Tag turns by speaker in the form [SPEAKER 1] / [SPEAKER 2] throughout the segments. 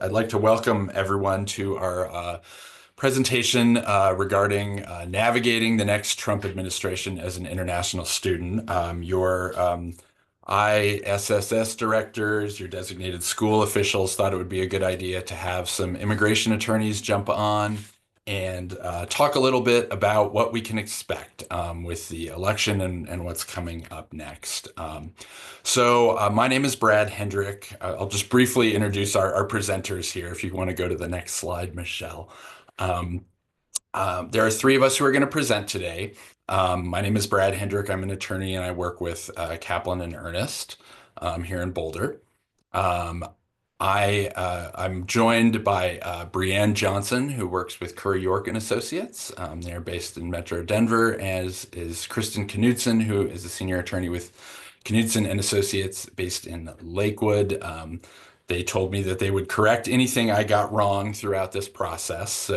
[SPEAKER 1] I'd like to welcome everyone to our presentation regarding navigating the next Trump administration as an international student. Your ISSS directors, your designated school officials thought it would be a good idea to have some immigration attorneys jump on and talk a little bit about what we can expect with the election and what's coming up next. My name is Brad Hendrick. I'll just briefly introduce our presenters here. If you want to go to the next slide, Michelle. Um, there are three of us who are going to present today. My name is Brad Hendrick. I'm an attorney and I work with Caplan and Earnest here in Boulder. Um, I'm joined by Breanne Johnson, who works with Curray York and Associates. They're based in Metro Denver, as is Kristin Knudson, who is a senior attorney with Knudson and Associates based in Lakewood. They told me that they would correct anything I got wrong throughout this process.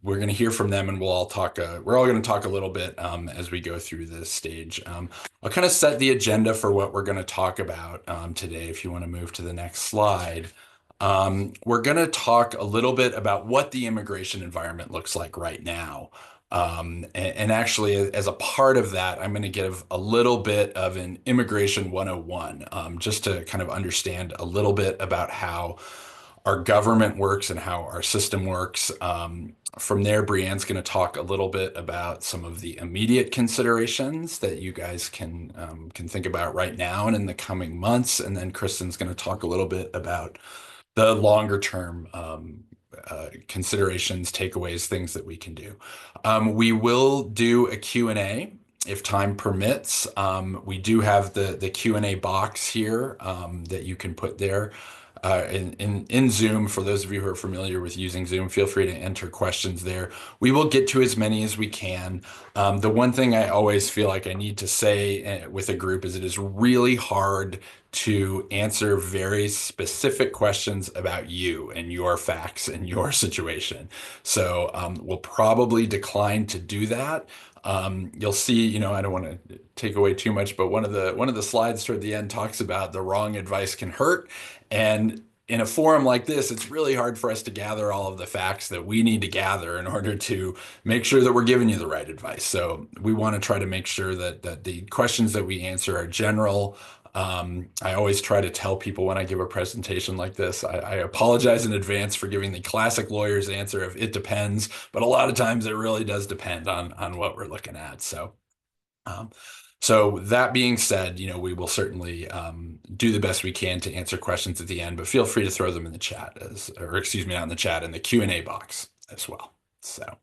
[SPEAKER 1] We're going to hear from them, and we'll all talk. We're all going to talk a little bit as we go through this stage. I'll kind of set the agenda for what we're going to talk about today. If you want to move to the next slide. We're going to talk a little bit about what the immigration environment looks like right now. And actually, as a part of that, I'm going to give a little bit of an immigration 101, just to kind of understand a little bit about how our government works and how our system works. From there, Brianne's going to talk a little bit about some of the immediate considerations that you guys can think about right now and in the coming months. And then Kristen's going to talk a little bit about the longer term considerations, takeaways, things that we can do. We will do a Q&A if time permits. We do have the Q&A box here that you can put there. In Zoom, for those of you who are familiar with using Zoom, feel free to enter questions there. We will get to as many as we can. The one thing I always feel like I need to say with a group is it is really hard to answer very specific questions about you and your facts and your situation. So we'll probably decline to do that. You'll see, I don't want to take away too much, but one of the slides toward the end talks about the wrong advice can hurt. And in a forum like this, it's really hard for us to gather all of the facts that we need to gather in order to make sure that we're giving you the right advice. So we want to try to make sure that the questions that we answer are general. I always try to tell people when I give a presentation like this, I apologize in advance for giving the classic lawyer's answer of it depends, but a lot of times it really does depend on what we're looking at. Um, so that being said, we will certainly do the best we can to answer questions at the end, but feel free to throw them in the chat or excuse me, not in the chat, in the Q&A box as well. So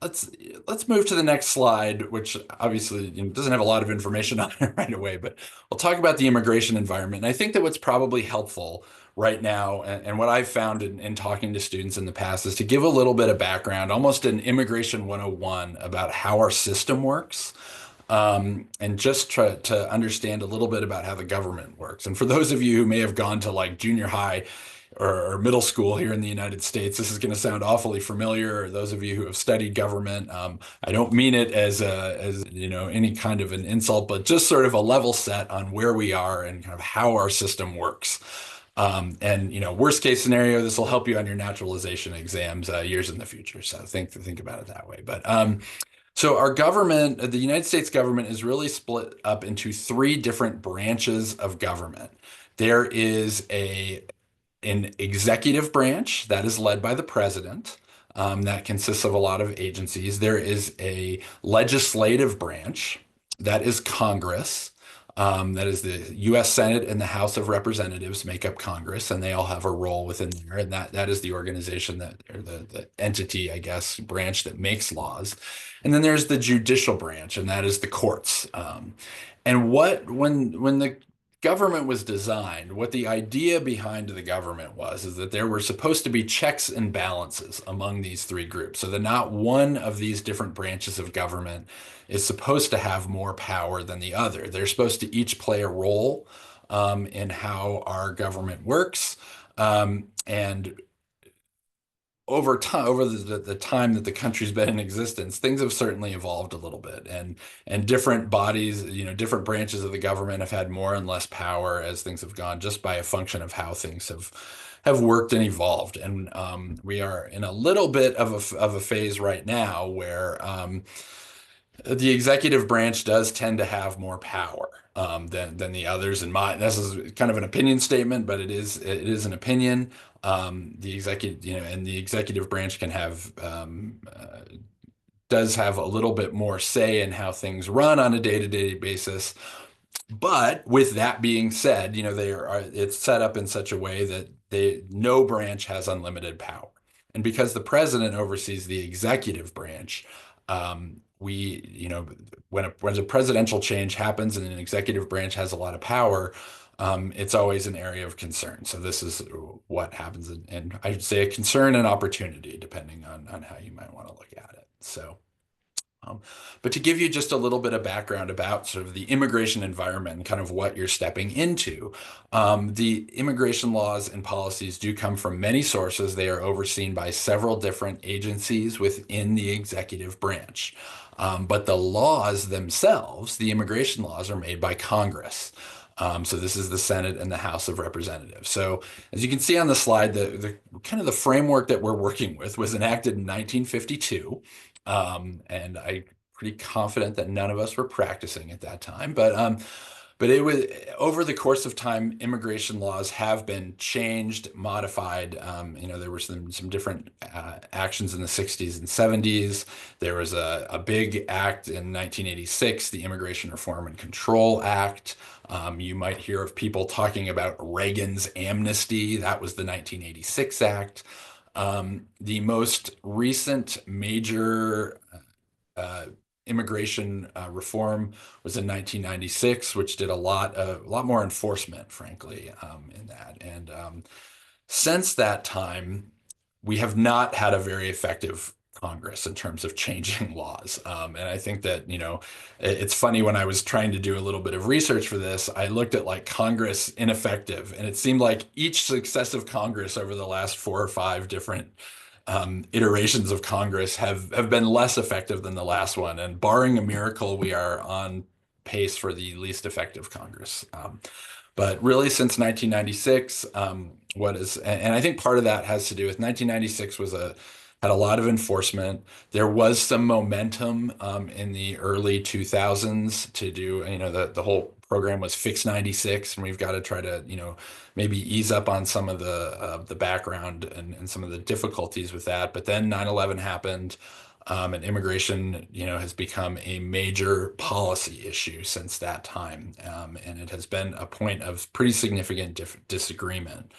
[SPEAKER 1] let's move to the next slide, which obviously doesn't have a lot of information on it right away, but we'll talk about the immigration environment. And I think that what's probably helpful right now, and what I've found in talking to students in the past, is to give a little bit of background, almost an immigration 101 about how our system works. And just try to understand a little bit about how the government works. And for those of you who may have gone to like junior high or middle school here in the United States, this is going to sound awfully familiar. Or those of you who have studied government, I don't mean it as any kind of an insult, but just sort of a level set on where we are and kind of how our system works. And worst case scenario, this will help you on your naturalization exams years in the future. So think about it that way. So our government, the United States government, is really split up into three different branches of government. There is an executive branch that is led by the president. That consists of a lot of agencies. There is a legislative branch that is Congress. That is the U.S. Senate and the House of Representatives make up Congress, and they all have a role within there. And that is the organization or the entity, I guess, branch that makes laws. And then there's the judicial branch, and that is the courts. And when the government was designed, what the idea behind the government is that there were supposed to be checks and balances among these three groups, so that not one of these different branches of government is supposed to have more power than the other. They're supposed to each play a role in how our government works. And over time, over the time that the country's been in existence, things have certainly evolved a little bit, and different bodies, different branches of the government have had more and less power as things have gone, just by a function of how things have worked and evolved. And we are in a little bit of a phase right now where the executive branch does tend to have more power than the others. In my This is kind of an opinion statement, but it is an opinion. The executive, and the executive branch can have does have a little bit more say in how things run on a day-to-day basis. But with that being said, it's set up in such a way that no branch has unlimited power. And because the president oversees the executive branch, when a presidential change happens and an executive branch has a lot of power, it's always an area of concern. So this is what happens, and I should say a concern and opportunity, depending on how you might want to look at it. Um, but to give you just a little bit of background about sort of the immigration environment and kind of what you're stepping into, the immigration laws and policies do come from many sources. They are overseen by several different agencies within the executive branch. But the laws themselves, the immigration laws, are made by Congress. So this is the Senate and the House of Representatives. So as you can see on the slide, the kind of the framework that we're working with was enacted in 1952. And I'm pretty confident that none of us were practicing at that time. But it was over the course of time, immigration laws have been changed, modified. There were some different actions in the 60s and 70s. There was a big act in 1986, the Immigration Reform and Control Act. You might hear of people talking about Reagan's amnesty. That was the 1986 act. The most recent major uh, immigration reform was in 1996, which did a lot more enforcement, frankly, in that. And since that time, we have not had a very effective Congress in terms of changing laws. And I think that, it's funny, when I was trying to do a little bit of research for this, I looked at like Congress ineffective, and it seemed like each successive Congress over the last four or five different iterations of Congress have been less effective than the last one. And barring a miracle, we are on pace for the least effective Congress. But really, since 1996, and I think part of that has to do with 1996 had a lot of enforcement. There was some momentum in the early 2000s to do, the whole program was Fix 96, and we've got to try to, maybe ease up on some of the background and some of the difficulties with that. But then 9/11 happened. And immigration, has become a major policy issue since that time. And it has been a point of pretty significant disagreement.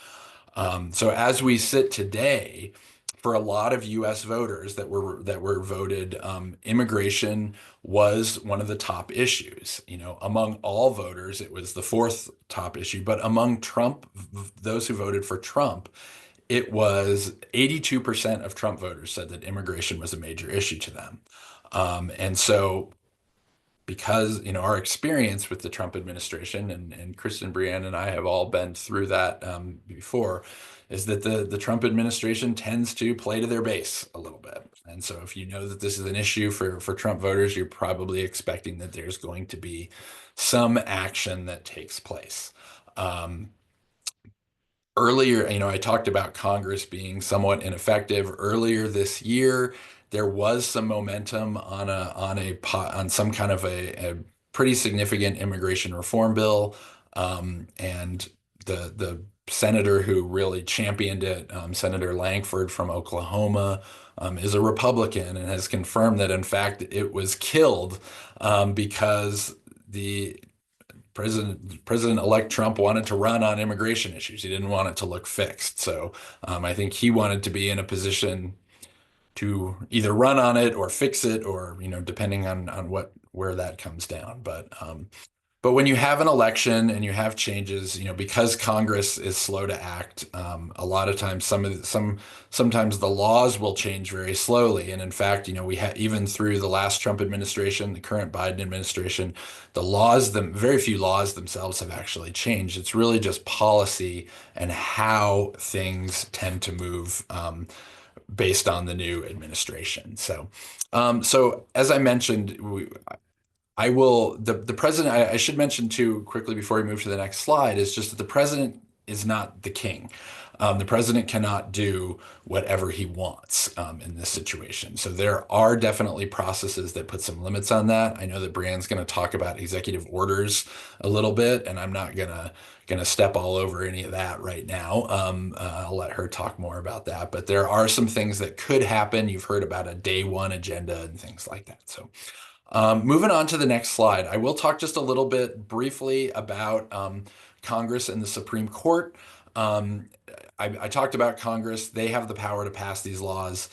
[SPEAKER 1] So as we sit today, for a lot of U.S. voters that were voted, immigration was one of the top issues. Among all voters, it was the fourth top issue. But among those who voted for Trump, it was 82% of Trump voters said that immigration was a major issue to them. And so, because our experience with the Trump administration, and Kristen, Breanne, and I have all been through that before, is that the Trump administration tends to play to their base a little bit. And so if you know that this is an issue for Trump voters, you're probably expecting that there's going to be some action that takes place. Earlier, I talked about Congress being somewhat ineffective. Earlier this year, there was some momentum on some kind of a pretty significant immigration reform bill, and the senator who really championed it, Senator Langford from Oklahoma, is a Republican and has confirmed that in fact it was killed because the President-elect Trump wanted to run on immigration issues. He didn't want it to look fixed. So I think he wanted to be in a position to either run on it or fix it, or depending on where that comes down. But when you have an election and you have changes, because Congress is slow to act, a lot of times sometimes the laws will change very slowly. And in fact, we have, even through the last Trump administration, the current Biden administration, very few laws themselves have actually changed. It's really just policy and how things tend to move based on the new administration. So as I mentioned, the president, I should mention too quickly before we move to the next slide, is just that the president is not the king. The president cannot do whatever he wants in this situation. So there are definitely processes that put some limits on that. I know that Breanne's going to talk about executive orders a little bit, and I'm not gonna step all over any of that right now. I'll let her talk more about that. But there are some things that could happen. You've heard about a day one agenda and things like that. So moving on to the next slide, I will talk just a little bit briefly about Congress and the Supreme Court. Um, I talked about Congress. They have the power to pass these laws.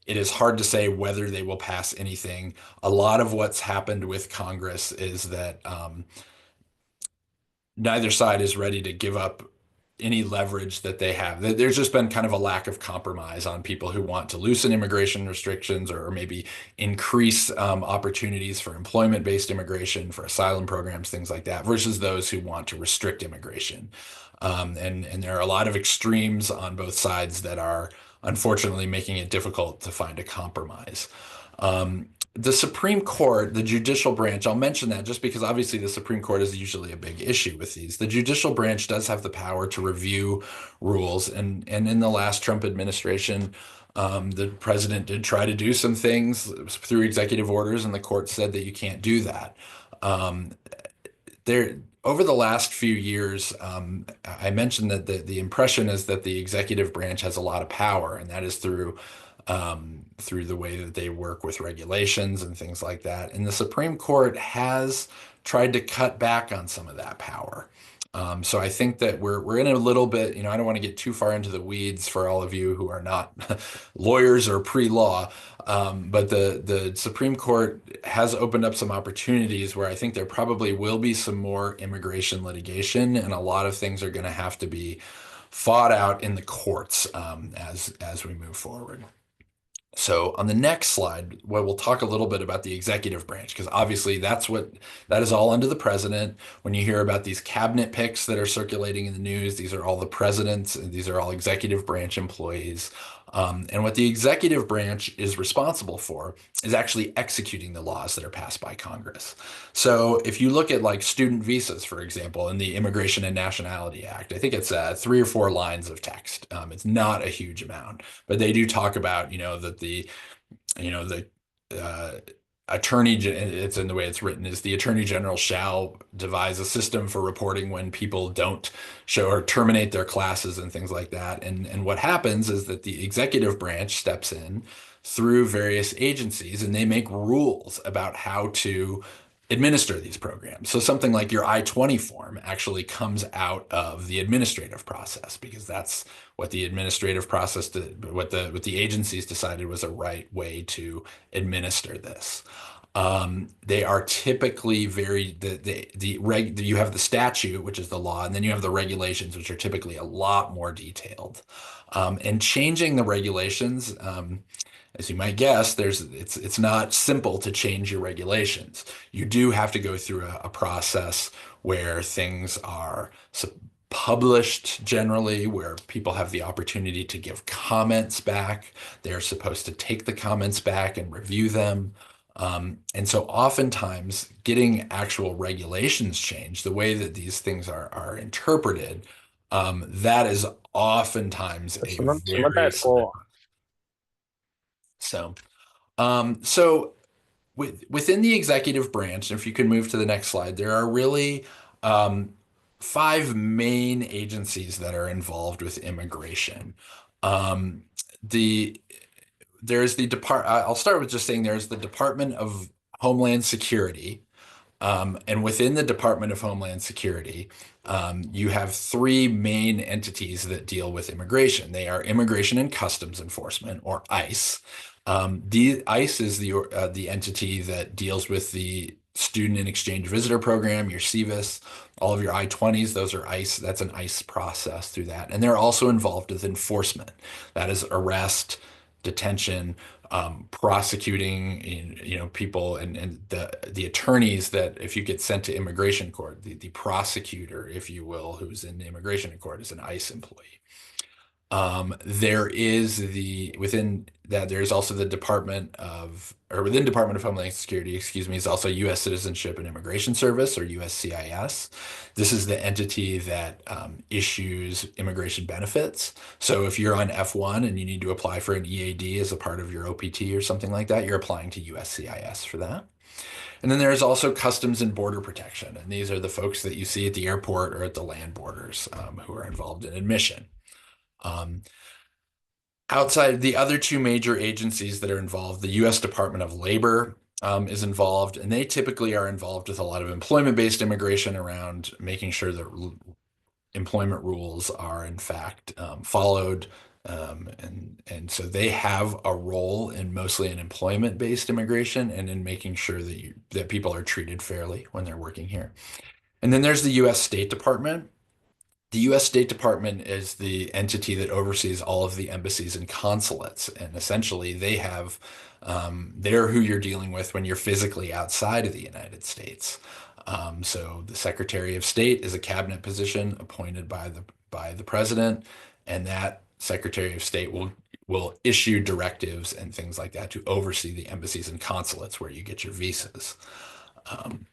[SPEAKER 1] It is hard to say whether they will pass anything. A lot of what's happened with Congress is that neither side is ready to give up any leverage that they have. There's just been kind of a lack of compromise on people who want to loosen immigration restrictions or maybe increase opportunities for employment-based immigration, for asylum programs, things like that, versus those who want to restrict immigration. And there are a lot of extremes on both sides that are unfortunately making it difficult to find a compromise. The Supreme Court, the judicial branch, I'll mention that just because obviously the Supreme Court is usually a big issue with these. The judicial branch does have the power to review rules. And in the last Trump administration, the president did try to do some things through executive orders, and the court said that you can't do that. Um, there, over the last few years, I mentioned that the impression is that the executive branch has a lot of power, and that is through the way that they work with regulations and things like that. And the Supreme Court has tried to cut back on some of that power. So I think that we're in a little bit, I don't want to get too far into the weeds for all of you who are not lawyers or pre-law, but the Supreme Court has opened up some opportunities where I think there probably will be some more immigration litigation, and a lot of things are going to have to be fought out in the courts as we move forward. So on the next slide, well, we'll talk a little bit about the executive branch, because obviously that is all under the president. When you hear about these cabinet picks that are circulating in the news, these are all the presidents, and these are all executive branch employees. And what the executive branch is responsible for is actually executing the laws that are passed by Congress. So if you look at like student visas, for example, in the Immigration and Nationality Act, I think it's 3 or 4 lines of text. It's not a huge amount, but they do talk about, that the uh, it's in the way it's written, is the attorney general shall devise a system for reporting when people don't show or terminate their classes and things like that. And what happens is that the executive branch steps in through various agencies, and they make rules about how to administer these programs. So something like your I-20 form actually comes out of the administrative process, because that's what the administrative process what the agencies decided was a right way to administer this. They are typically you have the statute, which is the law, and then you have the regulations, which are typically a lot more detailed. And changing the regulations, as you might guess, it's not simple to change your regulations. You do have to go through a process where things are published generally, where people have the opportunity to give comments back. They're supposed to take the comments back and review them. And so oftentimes getting actual regulations changed, the way that these things are interpreted, that is oftentimes a very slow. So, so within the executive branch, if you can move to the next slide, there are really um, 5 main agencies that are involved with immigration. Um, the there's the I'll start with just saying there's the Department of Homeland Security. And within the Department of Homeland Security, you have 3 main entities that deal with immigration. They are Immigration and Customs Enforcement, or ICE. The ICE is the entity that deals with the Student and Exchange Visitor Program, your SEVIS, all of your I-20s. Those are ICE. That's an ICE process through that, and they're also involved with enforcement. That is arrest, detention, prosecuting, people, and the attorneys that if you get sent to immigration court, the prosecutor, if you will, who's in the immigration court, is an ICE employee. There is within that there's also the Department of or within Department of Homeland Security, excuse me, is also U.S. Citizenship and Immigration Service or USCIS. This is the entity that issues immigration benefits. So if you're on F1 and you need to apply for an EAD as a part of your OPT or something like that, you're applying to USCIS for that. And then there's also Customs and Border Protection, and these are the folks that you see at the airport or at the land borders who are involved in admission. Um, Outside the other two major agencies that are involved, the U.S. Department of Labor is involved, and they typically are involved with a lot of employment-based immigration around making sure that employment rules are in fact followed. And so they have a role in mostly in employment-based immigration and in making sure that people are treated fairly when they're working here. And then there's the U.S. State Department. The U.S. State Department is the entity that oversees all of the embassies and consulates, and essentially they're who you're dealing with when you're physically outside of the United States. So the Secretary of State is a cabinet position appointed by the president, and that Secretary of State will issue directives and things like that to oversee the embassies and consulates where you get your visas. Um,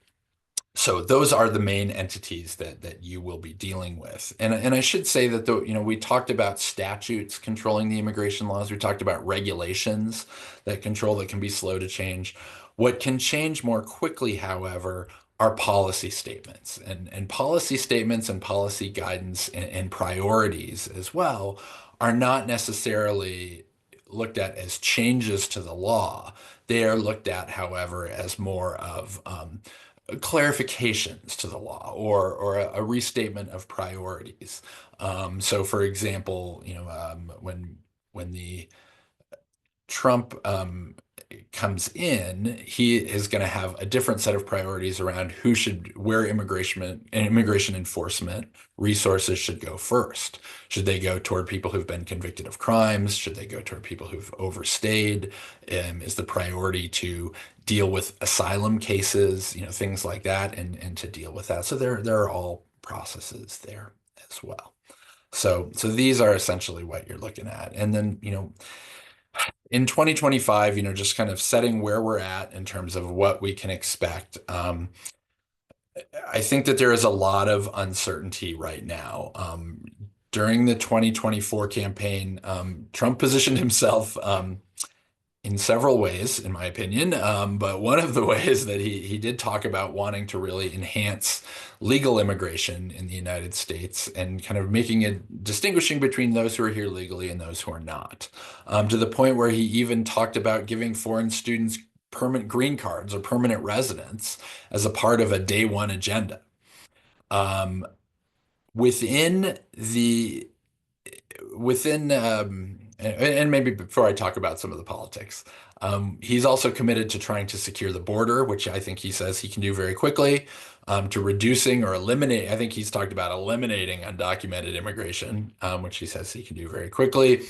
[SPEAKER 1] so those are the main entities that you will be dealing with. And I should say that we talked about statutes controlling the immigration laws. We talked about regulations that can be slow to change. What can change more quickly, however, are policy statements. And policy statements and policy guidance and priorities as well are not necessarily looked at as changes to the law. They are looked at, however, as more of clarifications to the law or a restatement of priorities. So, for example, when the Trump comes in, he is going to have a different set of priorities around where immigration enforcement resources should go first. Should they go toward people who've been convicted of crimes? Should they go toward people who've overstayed? Is the priority to deal with asylum cases, things like that, and to deal with that? So there are all processes there as well. So these are essentially what you're looking at. And then, in 2025, just kind of setting where we're at in terms of what we can expect. I think that there is a lot of uncertainty right now. During the 2024 campaign, Trump positioned himself in several ways, in my opinion. But one of the ways that he did talk about wanting to really enhance legal immigration in the United States and kind of distinguishing between those who are here legally and those who are not, to the point where he even talked about giving foreign students permanent green cards or permanent residence as a part of a day one agenda. Um, within the within and maybe before I talk about some of the politics, he's also committed to trying to secure the border, which I think he says he can do very quickly, to reducing or eliminate. I think he's talked about eliminating undocumented immigration, which he says he can do very quickly,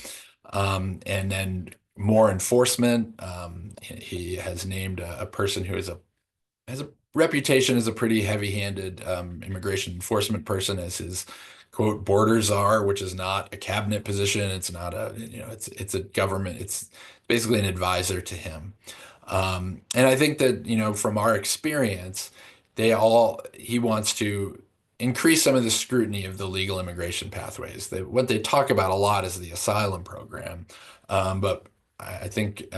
[SPEAKER 1] and then more enforcement. He has named a person who has a reputation as a pretty heavy-handed immigration enforcement person as his quote border czar, which is not a cabinet position. It's not it's a government. It's basically an advisor to him. And I think that, from our experience, he wants to increase some of the scrutiny of the legal immigration pathways. What they talk about a lot is the asylum program. But I think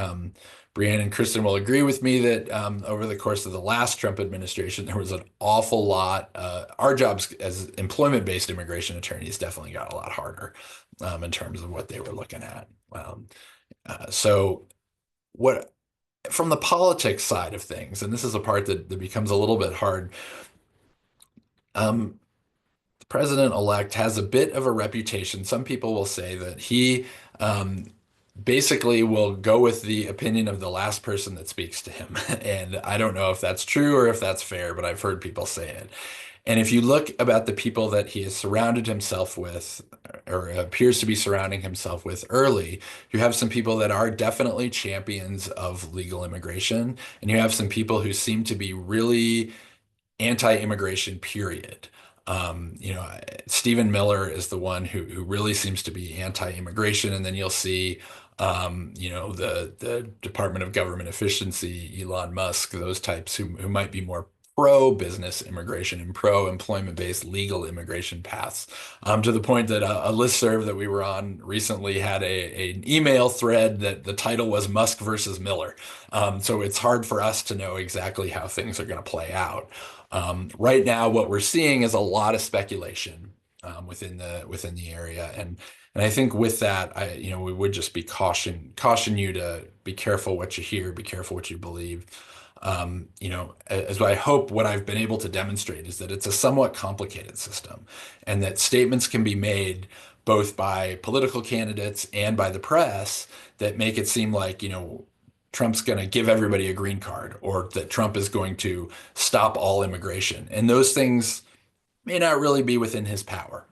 [SPEAKER 1] Breanne and Kristin will agree with me that over the course of the last Trump administration, there was an awful lot. Our jobs as employment-based immigration attorneys definitely got a lot harder in terms of what they were looking at. So what from the politics side of things, and this is a part that becomes a little bit hard, the president-elect has a bit of a reputation. Some people will say that he basically will go with the opinion of the last person that speaks to him. And I don't know if that's true or if that's fair, but I've heard people say it. And if you look about the people that he has surrounded himself with, or appears to be surrounding himself with early, you have some people that are definitely champions of legal immigration, and you have some people who seem to be really anti-immigration, period. Stephen Miller is the one who really seems to be anti-immigration, and then you'll see, the Department of Government Efficiency, Elon Musk, those types who might be more pro-business immigration and pro-employment-based legal immigration paths. To the point that a listserv that we were on recently had an email thread that the title was Musk versus Miller. So it's hard for us to know exactly how things are going to play out. Right now, what we're seeing is a lot of speculation within the area, and I think with that, we would just be caution you to be careful what you hear, be careful what you believe. As I hope what I've been able to demonstrate is that it's a somewhat complicated system, and that statements can be made both by political candidates and by the press that make it seem like, Trump's going to give everybody a green card, or that Trump is going to stop all immigration. And those things may not really be within his power.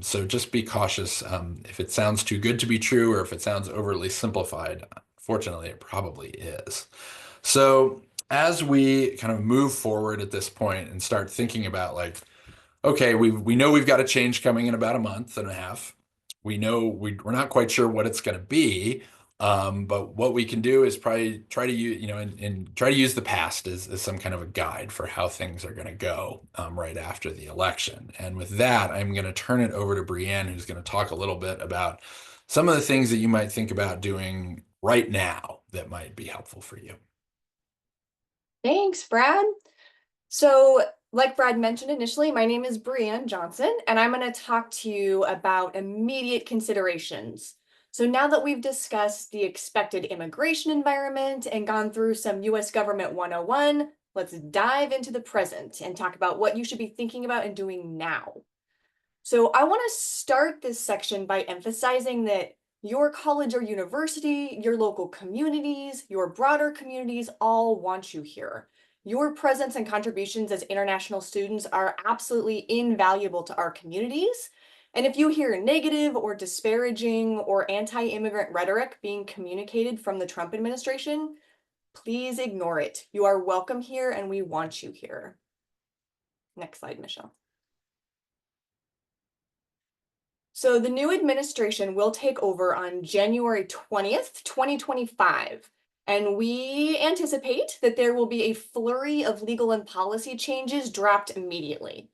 [SPEAKER 1] So just be cautious. If it sounds too good to be true, or if it sounds overly simplified, fortunately, it probably is. So as we kind of move forward at this point and start thinking about, like, okay, we know we've got a change coming in about a month and a half. We know we're not quite sure what it's going to be, but what we can do is probably try to use, and try to use the past as some kind of a guide for how things are going to go right after the election. And with that, I'm going to turn it over to Breanne, who's going to talk a little bit about some of the things that you might think about doing right now that might be helpful for you.
[SPEAKER 2] Thanks, Brad. So, like Brad mentioned initially, my name is Breanne Johnson, and I'm going to talk to you about immediate considerations. So now that we've discussed the expected immigration environment and gone through some US Government 101, let's dive into the present and talk about what you should be thinking about and doing now. So I want to start this section by emphasizing that your college or university, your local communities, your broader communities all want you here. Your presence and contributions as international students are absolutely invaluable to our communities. And if you hear negative or disparaging or anti-immigrant rhetoric being communicated from the Trump administration, please ignore it. You are welcome here and we want you here. Next slide, Michelle. So the new administration will take over on January 20th, 2025. And we anticipate that there will be a flurry of legal and policy changes dropped immediately.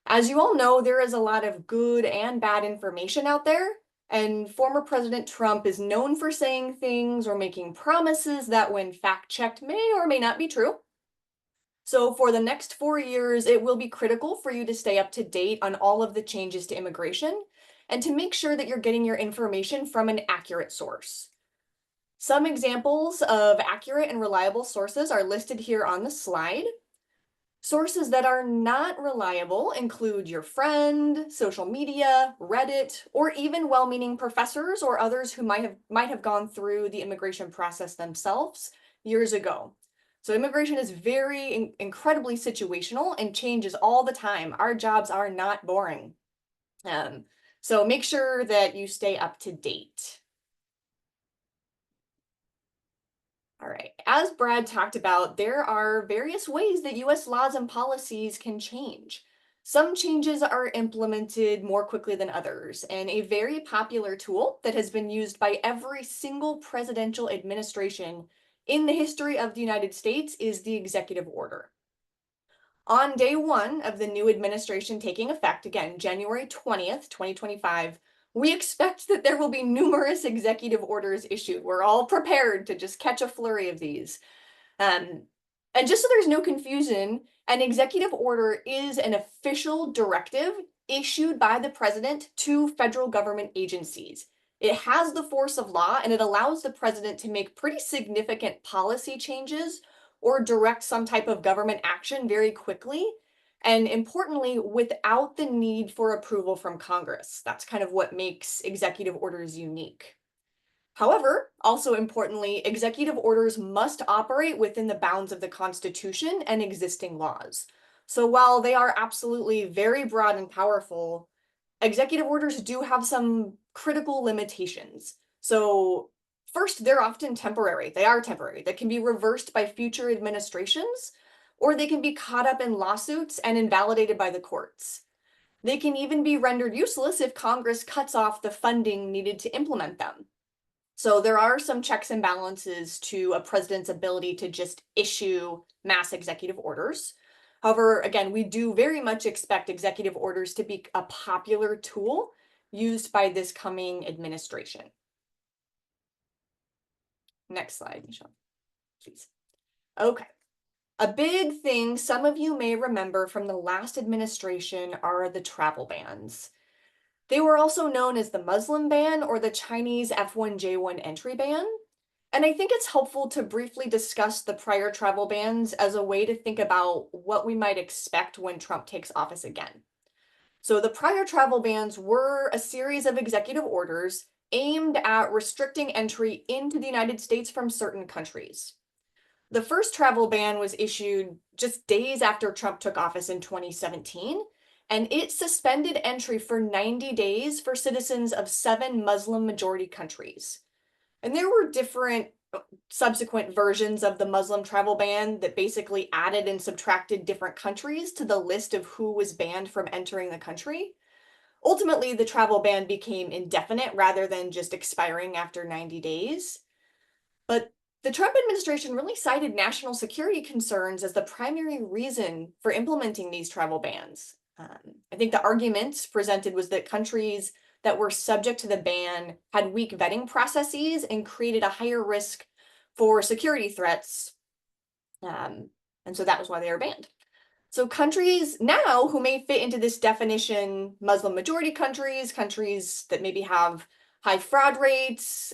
[SPEAKER 2] As you all know, there is a lot of good and bad information out there, and former President Trump is known for saying things or making promises that, when fact-checked, may or may not be true. So for the next 4 years, it will be critical for you to stay up to date on all of the changes to immigration and to make sure that you're getting your information from an accurate source. Some examples of accurate and reliable sources are listed here on the slide. Sources that are not reliable include your friend, social media, Reddit, or even well-meaning professors or others who might have gone through the immigration process themselves years ago. So immigration is very incredibly situational and changes all the time. Our jobs are not boring. So make sure that you stay up to date. All right, as Brad talked about, there are various ways that US laws and policies can change. Some changes are implemented more quickly than others, and a very popular tool that has been used by every single presidential administration in the history of the United States is the executive order. On day one of the new administration taking effect, again, January 20th, 2025, we expect that there will be numerous executive orders issued. We're all prepared to just catch a flurry of these. And just so there's no confusion, an executive order is an official directive issued by the president to federal government agencies. It has the force of law, and it allows the president to make pretty significant policy changes or direct some type of government action very quickly, and importantly, without the need for approval from Congress. That's kind of what makes executive orders unique. However, also importantly, executive orders must operate within the bounds of the Constitution and existing laws. So while they are absolutely very broad and powerful, executive orders do have some critical limitations. So first, they're often temporary. They are temporary. They can be reversed by future administrations, or they can be caught up in lawsuits and invalidated by the courts. They can even be rendered useless if Congress cuts off the funding needed to implement them. So there are some checks and balances to a president's ability to just issue mass executive orders. However, again, we do very much expect executive orders to be a popular tool used by this coming administration. Next slide, Michelle, please. Okay. A big thing some of you may remember from the last administration are the travel bans. They were also known as the Muslim ban or the Chinese F1J1 entry ban. And I think it's helpful to briefly discuss the prior travel bans as a way to think about what we might expect when Trump takes office again. So the prior travel bans were a series of executive orders aimed at restricting entry into the United States from certain countries. The first travel ban was issued just days after Trump took office in 2017, and it suspended entry for 90 days for citizens of 7 Muslim majority countries. And there were different subsequent versions of the Muslim travel ban that basically added and subtracted different countries to the list of who was banned from entering the country. Ultimately, the travel ban became indefinite rather than just expiring after 90 days. But the Trump administration really cited national security concerns as the primary reason for implementing these travel bans. I think the argument presented was that countries that were subject to the ban had weak vetting processes and created a higher risk for security threats. And so that was why they were banned. So countries now who may fit into this definition, Muslim majority countries, countries that maybe have high fraud rates,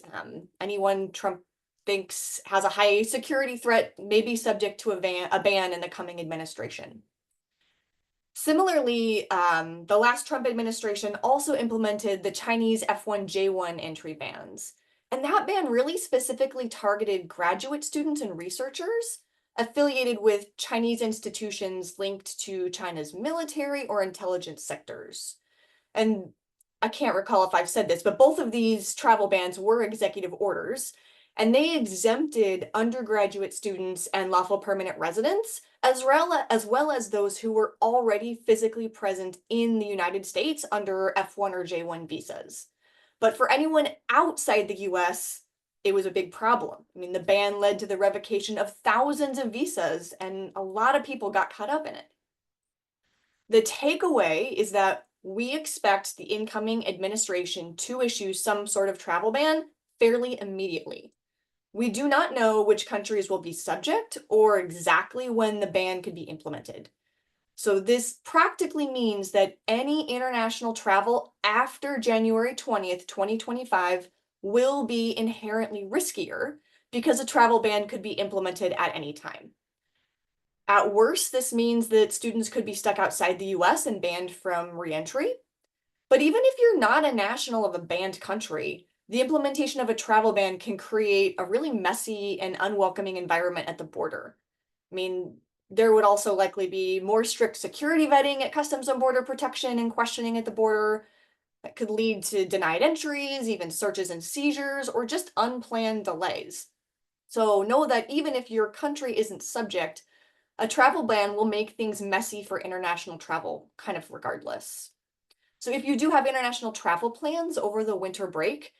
[SPEAKER 2] anyone Trump thinks has a high security threat may be subject to a ban in the coming administration. Similarly, the last Trump administration also implemented the Chinese F1J1 entry bans. And that ban really specifically targeted graduate students and researchers affiliated with Chinese institutions linked to China's military or intelligence sectors. And I can't recall if I've said this, but both of these travel bans were executive orders, and they exempted undergraduate students and lawful permanent residents, as well as those who were already physically present in the United States under F1 or J1 visas. But for anyone outside the US, it was a big problem. I mean, the ban led to the revocation of thousands of visas, and a lot of people got caught up in it. The takeaway is that we expect the incoming administration to issue some sort of travel ban fairly immediately. We do not know which countries will be subject or exactly when the ban could be implemented. So this practically means that any international travel after January 20th, 2025 will be inherently riskier because a travel ban could be implemented at any time. At worst, this means that students could be stuck outside the US and banned from reentry. But even if you're not a national of a banned country, the implementation of a travel ban can create a really messy and unwelcoming environment at the border. I mean, there would also likely be more strict security vetting at Customs and Border Protection and questioning at the border that could lead to denied entries, even searches and seizures, or just unplanned delays. So know that even if your country isn't subject, a travel ban will make things messy for international travel, kind of regardless. So if you do have international travel plans over the winter break,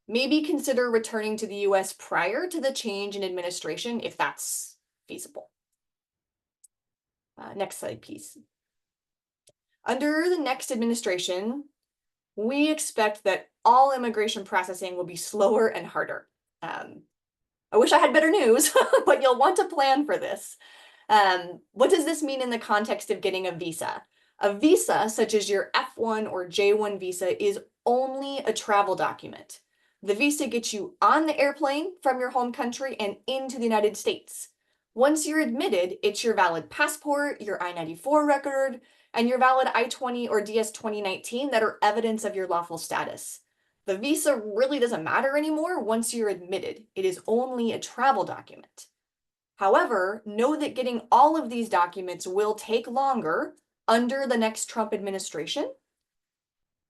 [SPEAKER 2] maybe consider returning to the US prior to the change in administration if that's feasible. Next slide, please. Under the next administration, we expect that all immigration processing will be slower and harder. I wish I had better news, but you'll want to plan for this. What does this mean in the context of getting a visa? A visa, such as your F1 or J1 visa, is only a travel document. The visa gets you on the airplane from your home country and into the United States. Once you're admitted, it's your valid passport, your I-94 record, and your valid I-20 or DS 2019 that are evidence of your lawful status. The visa really doesn't matter anymore once you're admitted. It is only a travel document. However, know that getting all of these documents will take longer under the next Trump administration.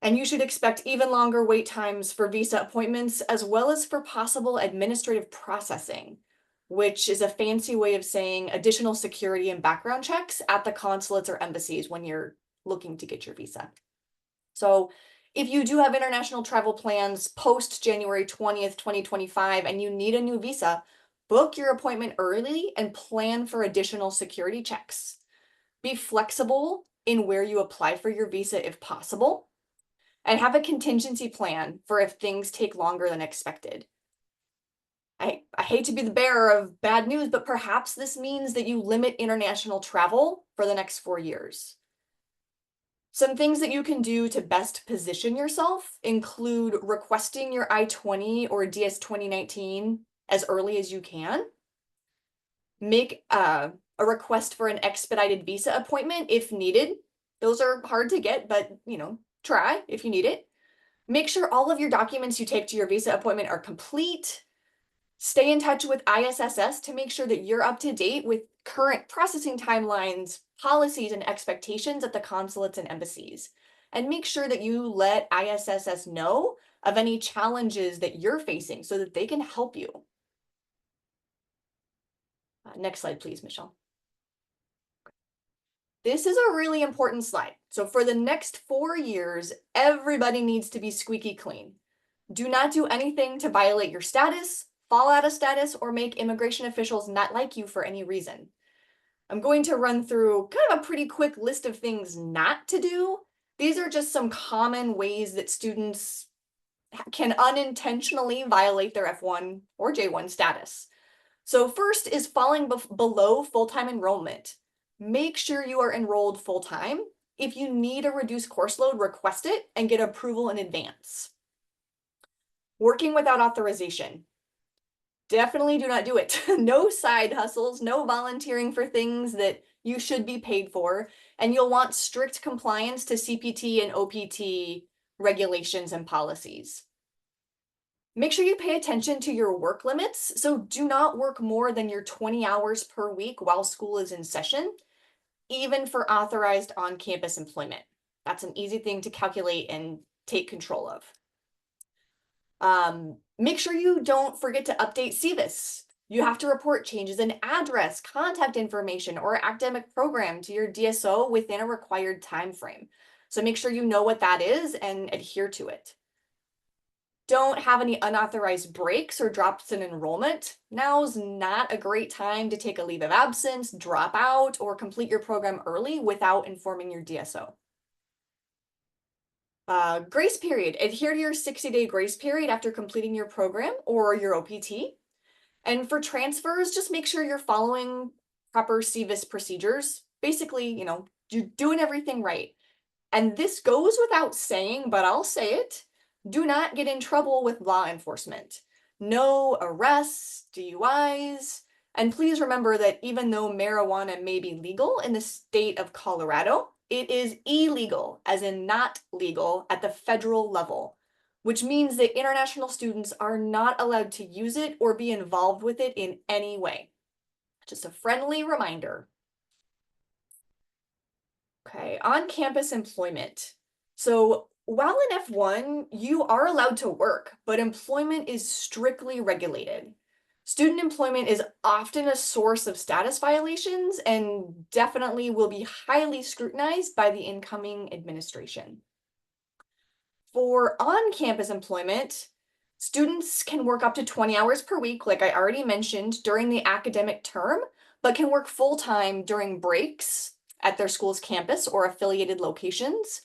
[SPEAKER 2] And you should expect even longer wait times for visa appointments, as well as for possible administrative processing, which is a fancy way of saying additional security and background checks at the consulates or embassies when you're looking to get your visa. So if you do have international travel plans post January 20th, 2025, and you need a new visa, book your appointment early and plan for additional security checks. Be flexible in where you apply for your visa if possible, and have a contingency plan for if things take longer than expected. I hate to be the bearer of bad news, but perhaps this means that you limit international travel for the next 4 years. Some things that you can do to best position yourself include requesting your I-20 or DS 2019 as early as you can. Make a request for an expedited visa appointment if needed. Those are hard to get, but try if you need it. Make sure all of your documents you take to your visa appointment are complete. Stay in touch with ISSS to make sure that you're up to date with current processing timelines, policies, and expectations at the consulates and embassies. And make sure that you let ISSS know of any challenges that you're facing so that they can help you. Next slide, please, Michelle. This is a really important slide. So for the next 4 years, everybody needs to be squeaky clean. Do not do anything to violate your status, fall out of status, or make immigration officials not like you for any reason. I'm going to run through kind of a pretty quick list of things not to do. These are just some common ways that students can unintentionally violate their F1 or J1 status. So first is falling below full-time enrollment. Make sure you are enrolled full-time. If you need a reduced course load, request it and get approval in advance. Working without authorization. Definitely do not do it. No side hustles, no volunteering for things that you should be paid for, and you'll want strict compliance to CPT and OPT regulations and policies. Make sure you pay attention to your work limits. So do not work more than your 20 hours per week while school is in session, even for authorized on-campus employment. That's an easy thing to calculate and take control of. Make sure you don't forget to update CVIS. You have to report changes in address, contact information, or academic program to your DSO within a required time frame. So make sure you know what that is and adhere to it. Don't have any unauthorized breaks or drops in enrollment. Now's not a great time to take a leave of absence, drop out, or complete your program early without informing your DSO. Grace period. Adhere to your 60-day grace period after completing your program or your OPT. And for transfers, just make sure you're following proper CVIS procedures. Basically, you're doing everything right. And this goes without saying, but I'll say it. Do not get in trouble with law enforcement. No arrests, DUIs. And please remember that even though marijuana may be legal in the state of Colorado, it is illegal, as in not legal, at the federal level, which means that international students are not allowed to use it or be involved with it in any way. Just a friendly reminder. Okay, on-campus employment. So while in F1, you are allowed to work, but employment is strictly regulated. Student employment is often a source of status violations and definitely will be highly scrutinized by the incoming administration. For on-campus employment, students can work up to 20 hours per week, like I already mentioned, during the academic term, but can work full-time during breaks at their school's campus or affiliated locations.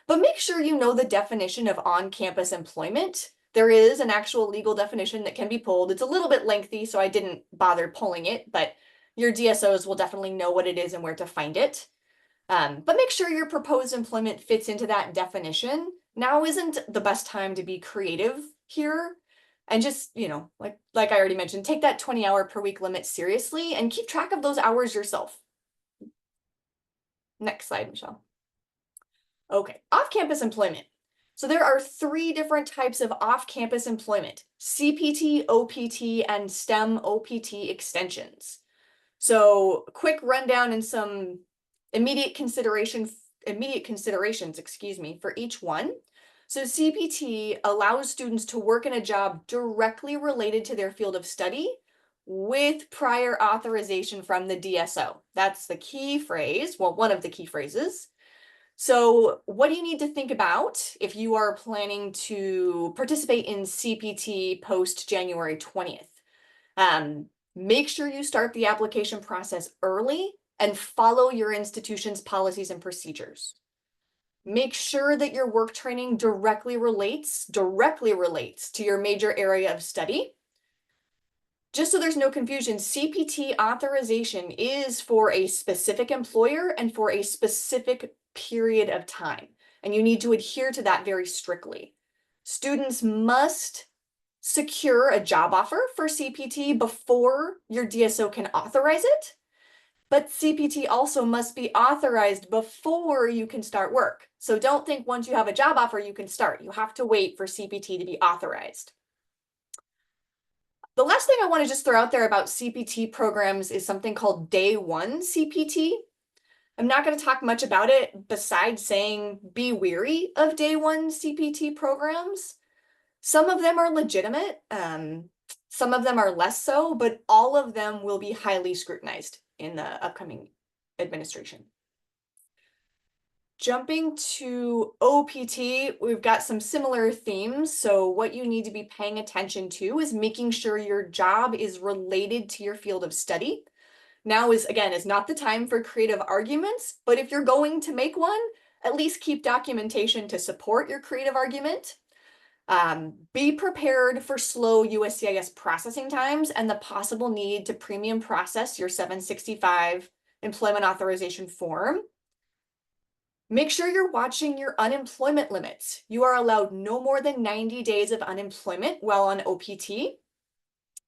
[SPEAKER 2] But make sure you know the definition of on-campus employment. There is an actual legal definition that can be pulled. It's a little bit lengthy, so I didn't bother pulling it, but your DSOs will definitely know what it is and where to find it. But make sure your proposed employment fits into that definition. Now isn't the best time to be creative here. And just, like I already mentioned, take that 20-hour per week limit seriously and keep track of those hours yourself. Next slide, Michelle. Okay, off-campus employment. So there are 3 different types of off-campus employment: CPT, OPT, and STEM OPT extensions. So quick rundown and some immediate considerations, for each one. So CPT allows students to work in a job directly related to their field of study with prior authorization from the DSO. That's the key phrase, well, one of the key phrases. So what do you need to think about if you are planning to participate in CPT post January 20th? Make sure you start the application process early and follow your institution's policies and procedures. Make sure that your work training directly relates to your major area of study. Just so there's no confusion, CPT authorization is for a specific employer and for a specific period of time, and you need to adhere to that very strictly. Students must secure a job offer for CPT before your DSO can authorize it, but CPT also must be authorized before you can start work. So don't think once you have a job offer, you can start. You have to wait for CPT to be authorized. The last thing I want to just throw out there about CPT programs is something called Day One CPT. I'm not going to talk much about it besides saying be wary of Day One CPT programs. Some of them are legitimate, some of them are less so, but all of them will be highly scrutinized in the upcoming administration. Jumping to OPT, we've got some similar themes. So what you need to be paying attention to is making sure your job is related to your field of study. Now is not the time for creative arguments, but if you're going to make one, at least keep documentation to support your creative argument. Be prepared for slow USCIS processing times and the possible need to premium process your 765 employment authorization form. Make sure you're watching your unemployment limits. You are allowed no more than 90 days of unemployment while on OPT.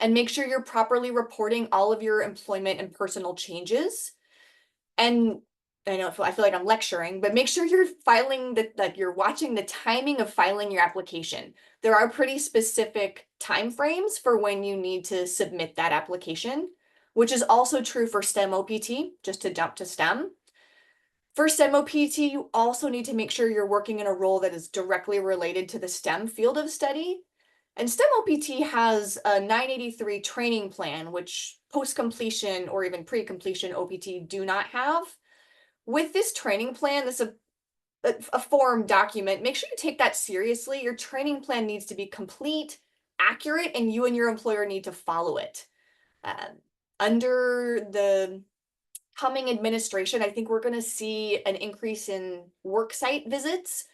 [SPEAKER 2] And make sure you're properly reporting all of your employment and personal changes. And I know I feel like I'm lecturing, but make sure you're filing that you're watching the timing of filing your application. There are pretty specific timeframes for when you need to submit that application, which is also true for STEM OPT, just to jump to STEM. For STEM OPT, you also need to make sure you're working in a role that is directly related to the STEM field of study. And STEM OPT has a 983 training plan, which post-completion or even pre-completion OPT do not have. With this training plan, this is a form document. Make sure you take that seriously. Your training plan needs to be complete, accurate, and you and your employer need to follow it. Under the coming administration, I think we're going to see an increase in work site visits.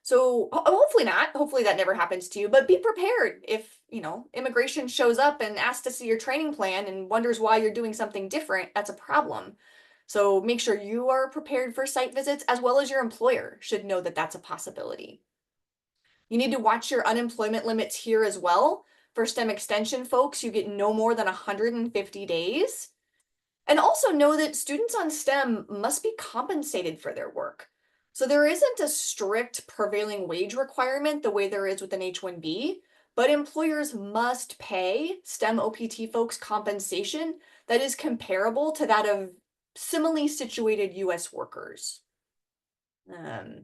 [SPEAKER 2] So hopefully not, hopefully that never happens to you, but be prepared if, immigration shows up and asks to see your training plan and wonders why you're doing something different, that's a problem. So make sure you are prepared for site visits, as well as your employer should know that that's a possibility. You need to watch your unemployment limits here as well. For STEM extension folks, you get no more than 150 days. And also know that students on STEM must be compensated for their work. So there isn't a strict prevailing wage requirement the way there is with an H-1B, but employers must pay STEM OPT folks compensation that is comparable to that of similarly situated US workers. What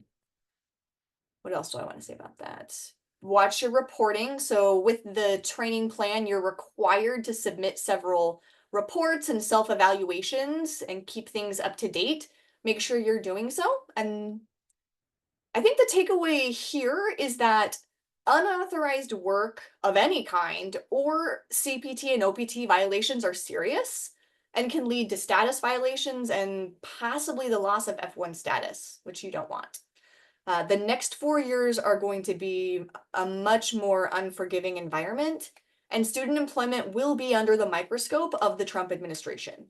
[SPEAKER 2] else do I want to say about that? Watch your reporting. So with the training plan, you're required to submit several reports and self-evaluations and keep things up to date. Make sure you're doing so. And I think the takeaway here is that unauthorized work of any kind or CPT and OPT violations are serious and can lead to status violations and possibly the loss of F1 status, which you don't want. The next 4 years are going to be a much more unforgiving environment, and student employment will be under the microscope of the Trump administration.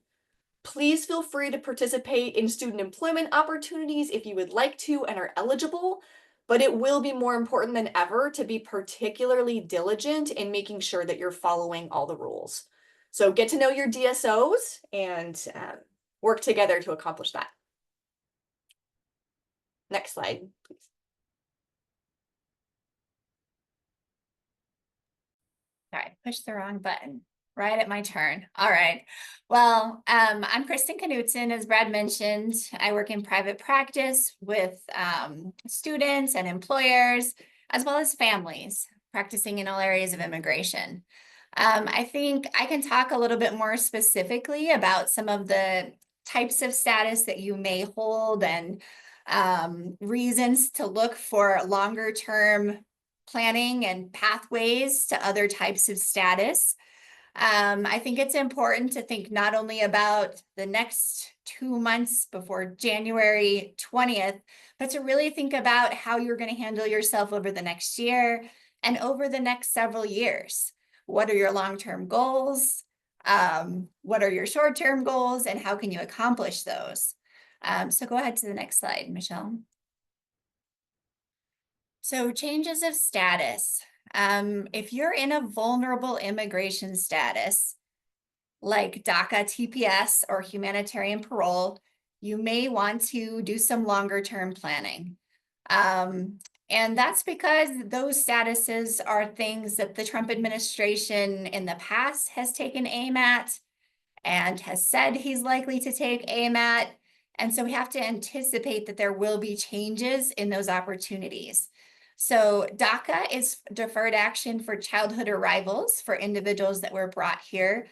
[SPEAKER 2] Please feel free to participate in student employment opportunities if you would like to and are eligible, but it will be more important than ever to be particularly diligent in making sure that you're following all the rules. So get to know your DSOs and work together to accomplish that. Next slide, please.
[SPEAKER 3] All right, push the wrong button right at my turn. All right. Well, I'm Kristin Knudson, as Brad mentioned. I work in private practice with students and employers, as well as families, practicing in all areas of immigration. I think I can talk a little bit more specifically about some of the types of status that you may hold and reasons to look for longer term planning and pathways to other types of status. I think it's important to think not only about the next 2 months before January 20th, but to really think about how you're going to handle yourself over the next year and over the next several years. What are your long-term goals? What are your short-term goals, and how can you accomplish those? So go ahead to the next slide, Michelle. So changes of status. If you're in a vulnerable immigration status, like DACA, TPS, or humanitarian parole, you may want to do some longer term planning. And that's because those statuses are things that the Trump administration in the past has taken aim at and has said he's likely to take aim at. And so we have to anticipate that there will be changes in those opportunities. So DACA is deferred action for childhood arrivals for individuals that were brought here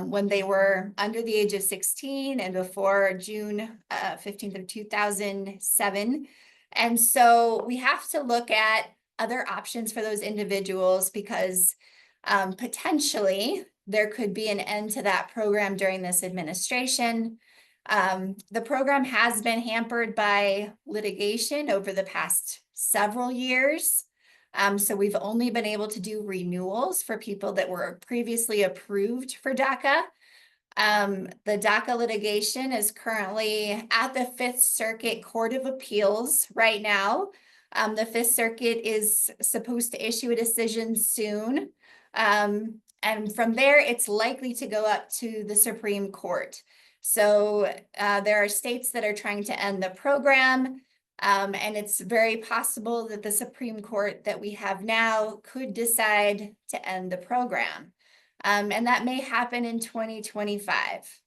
[SPEAKER 3] when they were under the age of 16 and before June 15th of 2007. And so we have to look at other options for those individuals because potentially there could be an end to that program during this administration. The program has been hampered by litigation over the past several years. So we've only been able to do renewals for people that were previously approved for DACA. The DACA litigation is currently at the Fifth Circuit Court of Appeals right now. The Fifth Circuit is supposed to issue a decision soon. And from there, it's likely to go up to the Supreme Court. So there are states that are trying to end the program. And it's very possible that the Supreme Court that we have now could decide to end the program. And that may happen in 2025.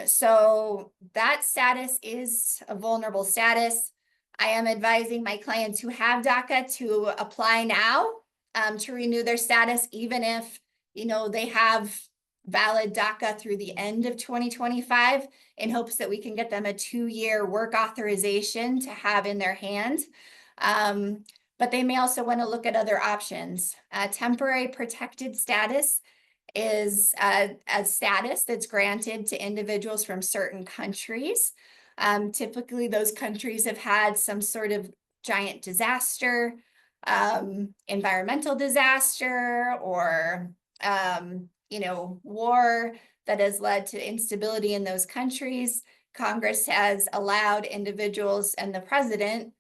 [SPEAKER 3] So that status is a vulnerable status. I am advising my clients who have DACA to apply now to renew their status, even if they have valid DACA through the end of 2025, in hopes that we can get them a 2-year work authorization to have in their hand. But they may also want to look at other options. Temporary protected status is a status that's granted to individuals from certain countries. Typically, those countries have had some sort of giant disaster, environmental disaster, or war that has led to instability in those countries. Congress has allowed individuals, and the president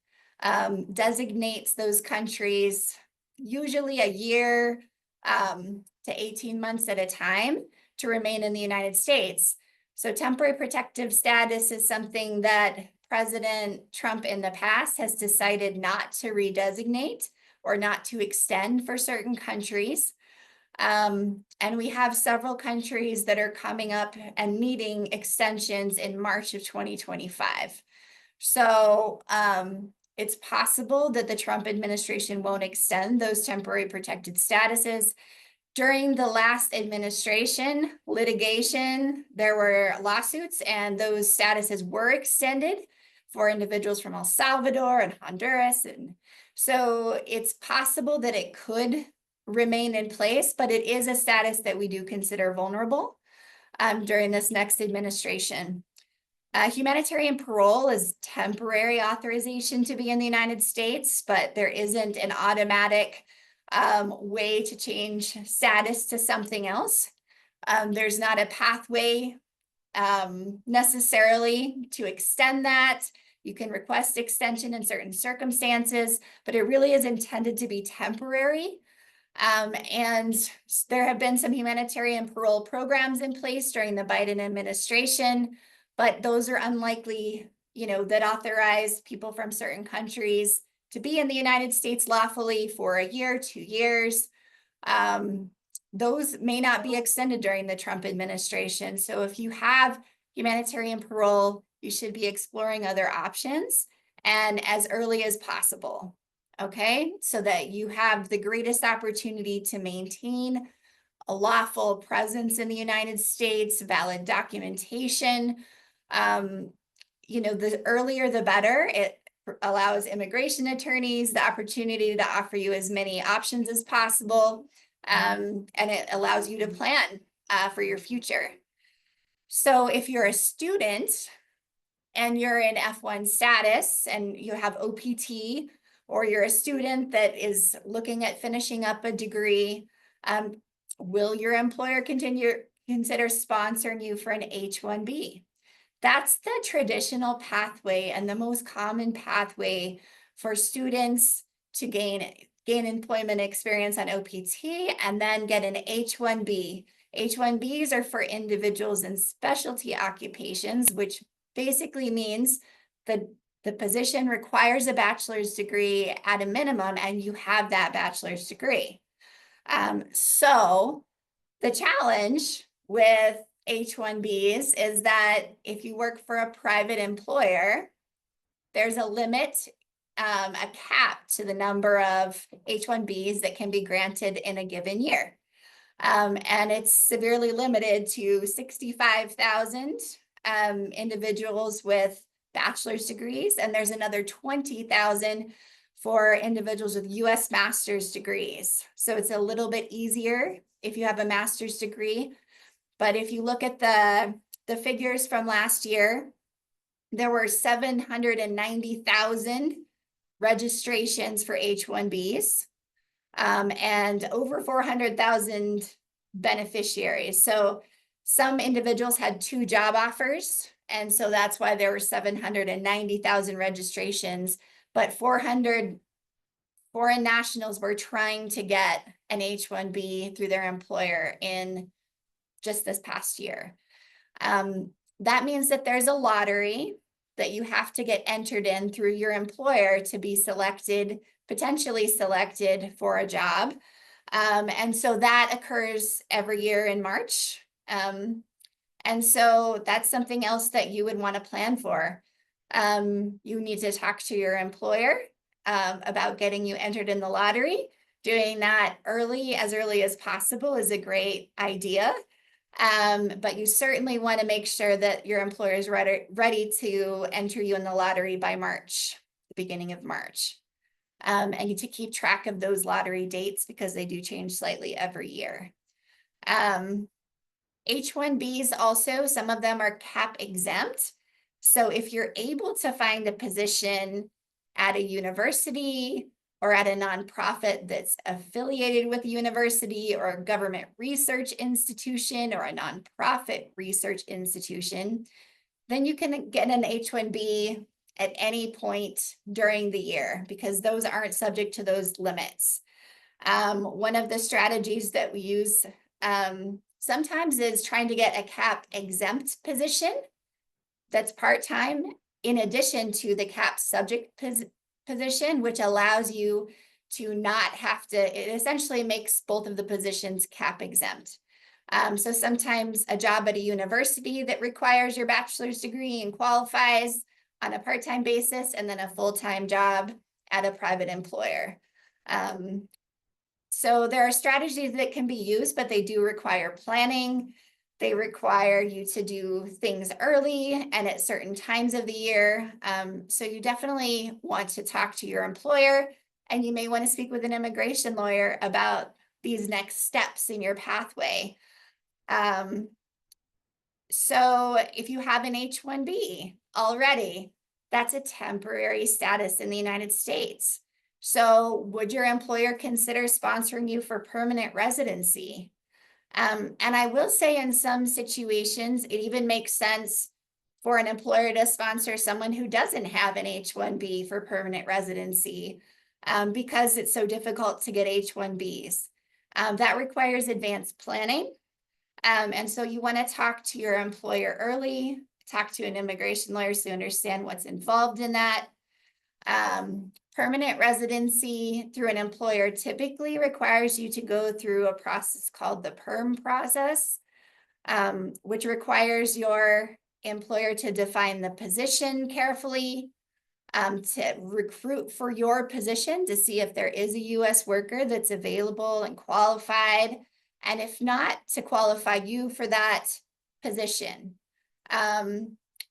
[SPEAKER 3] designates those countries usually a year to 18 months at a time to remain in the United States. So temporary protective status is something that President Trump in the past has decided not to redesignate or not to extend for certain countries. And we have several countries that are coming up and needing extensions in March of 2025. So it's possible that the Trump administration won't extend those temporary protected statuses. During the last administration, litigation, there were lawsuits, and those statuses were extended for individuals from El Salvador and Honduras. And so it's possible that it could remain in place, but it is a status that we do consider vulnerable during this next administration. Humanitarian parole is temporary authorization to be in the United States, but there isn't an automatic way to change status to something else. There's not a pathway necessarily to extend that. You can request extension in certain circumstances, but it really is intended to be temporary. And there have been some humanitarian parole programs in place during the Biden administration, but those are unlikely, that authorize people from certain countries to be in the United States lawfully for a year, 2 years. Those may not be extended during the Trump administration. So if you have humanitarian parole, you should be exploring other options, and as early as possible. Okay, so that you have the greatest opportunity to maintain a lawful presence in the United States, valid documentation. the earlier the better. It allows immigration attorneys the opportunity to offer you as many options as possible, and it allows you to plan for your future. So if you're a student and you're in F1 status and you have OPT, or you're a student that is looking at finishing up a degree, will your employer consider sponsoring you for an H-1B? That's the traditional pathway and the most common pathway for students to gain employment experience on OPT and then get an H-1B. H-1Bs are for individuals in specialty occupations, which basically means the position requires a bachelor's degree at a minimum, and you have that bachelor's degree. So the challenge with H-1Bs is that if you work for a private employer, there's a limit, a cap to the number of H-1Bs that can be granted in a given year. And it's severely limited to 65,000 individuals with bachelor's degrees, and there's another 20,000 for individuals with U.S. master's degrees. So it's a little bit easier if you have a master's degree. But if you look at the figures from last year, there were 790,000 registrations for H-1Bs, and over 400,000 beneficiaries. So some individuals had 2 job offers, and so that's why there were 790,000 registrations, but 400 foreign nationals were trying to get an H-1B through their employer in just this past year. That means that there's a lottery that you have to get entered in through your employer to be selected, potentially selected for a job. And so that occurs every year in March. And so that's something else that you would want to plan for. You need to talk to your employer about getting you entered in the lottery. Doing that as early as possible is a great idea. But you certainly want to make sure that your employer is ready to enter you in the lottery by March, the beginning of March. And you to keep track of those lottery dates because they do change slightly every year. H-1Bs also, some of them are cap exempt. So if you're able to find a position at a university or at a nonprofit that's affiliated with a university or a government research institution or a nonprofit research institution, then you can get an H-1B at any point during the year because those aren't subject to those limits. One of the strategies that we use sometimes is trying to get a cap exempt position that's part-time in addition to the cap subject position, which allows you to not have to, it essentially makes both of the positions cap exempt. So sometimes a job at a university that requires your bachelor's degree and qualifies on a part-time basis, and then a full-time job at a private employer. So there are strategies that can be used, but they do require planning. They require you to do things early and at certain times of the year. So you definitely want to talk to your employer, and you may want to speak with an immigration lawyer about these next steps in your pathway. So if you have an H-1B already, that's a temporary status in the United States. So would your employer consider sponsoring you for permanent residency? And I will say in some situations, it even makes sense for an employer to sponsor someone who doesn't have an H-1B for permanent residency because it's so difficult to get H-1Bs. That requires advanced planning. And so you want to talk to your employer early, talk to an immigration lawyer so you understand what's involved in that. Permanent residency through an employer typically requires you to go through a process called the PERM process, which requires your employer to define the position carefully, to recruit for your position to see if there is a U.S. worker that's available and qualified, and if not, to qualify you for that position.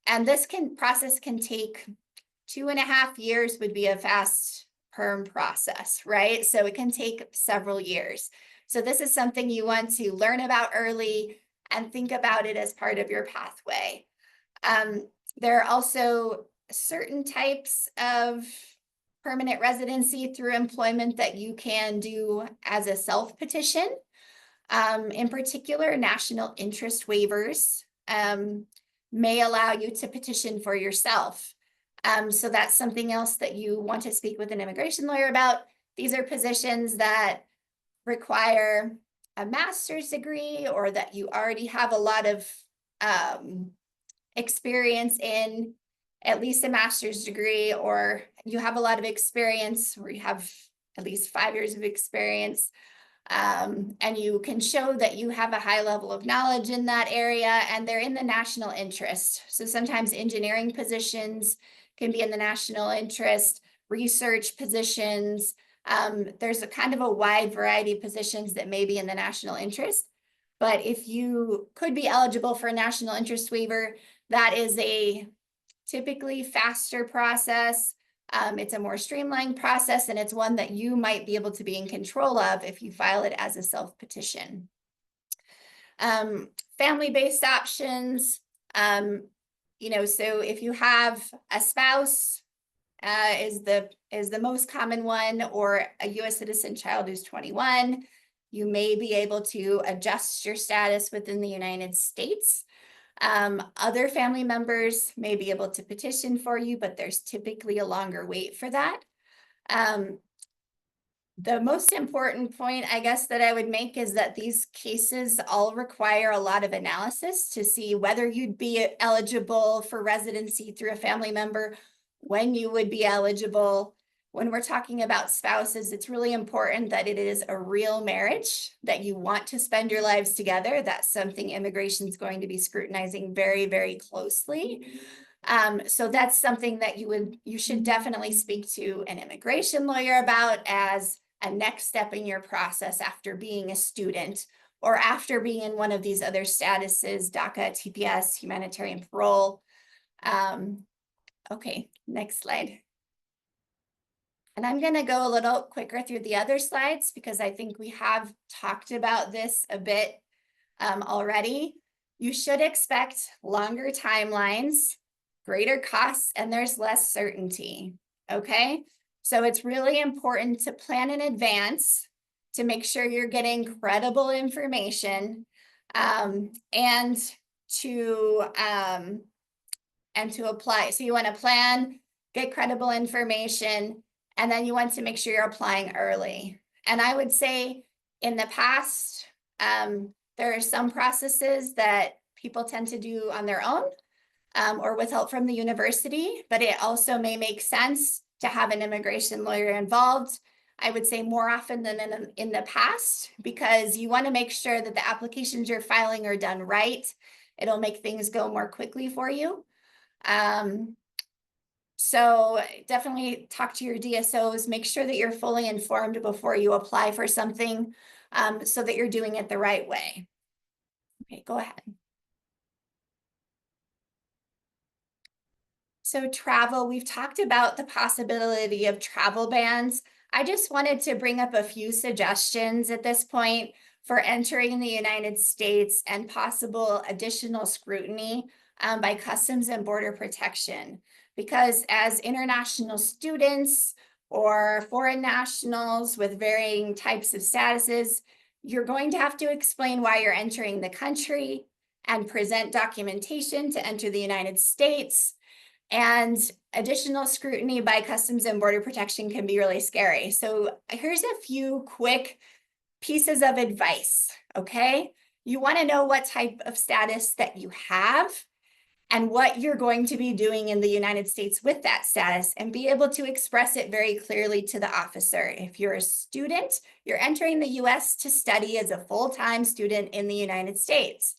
[SPEAKER 3] And this process can take 2.5 years would be a fast perm process, right? So it can take several years. So this is something you want to learn about early and think about it as part of your pathway. There are also certain types of permanent residency through employment that you can do as a self-petition. In particular, national interest waivers may allow you to petition for yourself. So that's something else that you want to speak with an immigration lawyer about. These are positions that require a master's degree or that you already have a lot of experience in, at least a master's degree, or you have a lot of experience where you have at least 5 years of experience. And you can show that you have a high level of knowledge in that area and they're in the national interest. So sometimes engineering positions can be in the national interest, research positions. There's a kind of a wide variety of positions that may be in the national interest. But if you could be eligible for a national interest waiver, that is a typically faster process. It's a more streamlined process, and it's one that you might be able to be in control of if you file it as a self-petition. Family-based options, so if you have a spouse, is the most common one, or a U.S. citizen child who's 21, you may be able to adjust your status within the United States. Other family members may be able to petition for you, but there's typically a longer wait for that. The most important point, I guess, that I would make is that these cases all require a lot of analysis to see whether you'd be eligible for residency through a family member, when you would be eligible. When we're talking about spouses, it's really important that it is a real marriage, that you want to spend your lives together. That's something immigration is going to be scrutinizing very, very closely. So that's something that you should definitely speak to an immigration lawyer about as a next step in your process after being a student or after being in one of these other statuses, DACA, TPS, humanitarian parole. Okay, next slide. And I'm going to go a little quicker through the other slides because I think we have talked about this a bit already. You should expect longer timelines, greater costs, and there's less certainty, okay? So it's really important to plan in advance to make sure you're getting credible information and to apply. So you want to plan, get credible information, and then you want to make sure you're applying early. And I would say in the past, there are some processes that people tend to do on their own or with help from the university, but it also may make sense to have an immigration lawyer involved. I would say more often than in the past, because you want to make sure that the applications you're filing are done right. It'll make things go more quickly for you. So definitely talk to your DSOs, make sure that you're fully informed before you apply for something so that you're doing it the right way. Okay, go ahead. So travel, we've talked about the possibility of travel bans. I just wanted to bring up a few suggestions at this point for entering the United States and possible additional scrutiny by Customs and Border Protection. Because as international students or foreign nationals with varying types of statuses, you're going to have to explain why you're entering the country and present documentation to enter the United States. And additional scrutiny by Customs and Border Protection can be really scary. So here's a few quick pieces of advice, okay? You want to know what type of status that you have and what you're going to be doing in the United States with that status, and be able to express it very clearly to the officer. If you're a student, you're entering the US to study as a full-time student in the United States.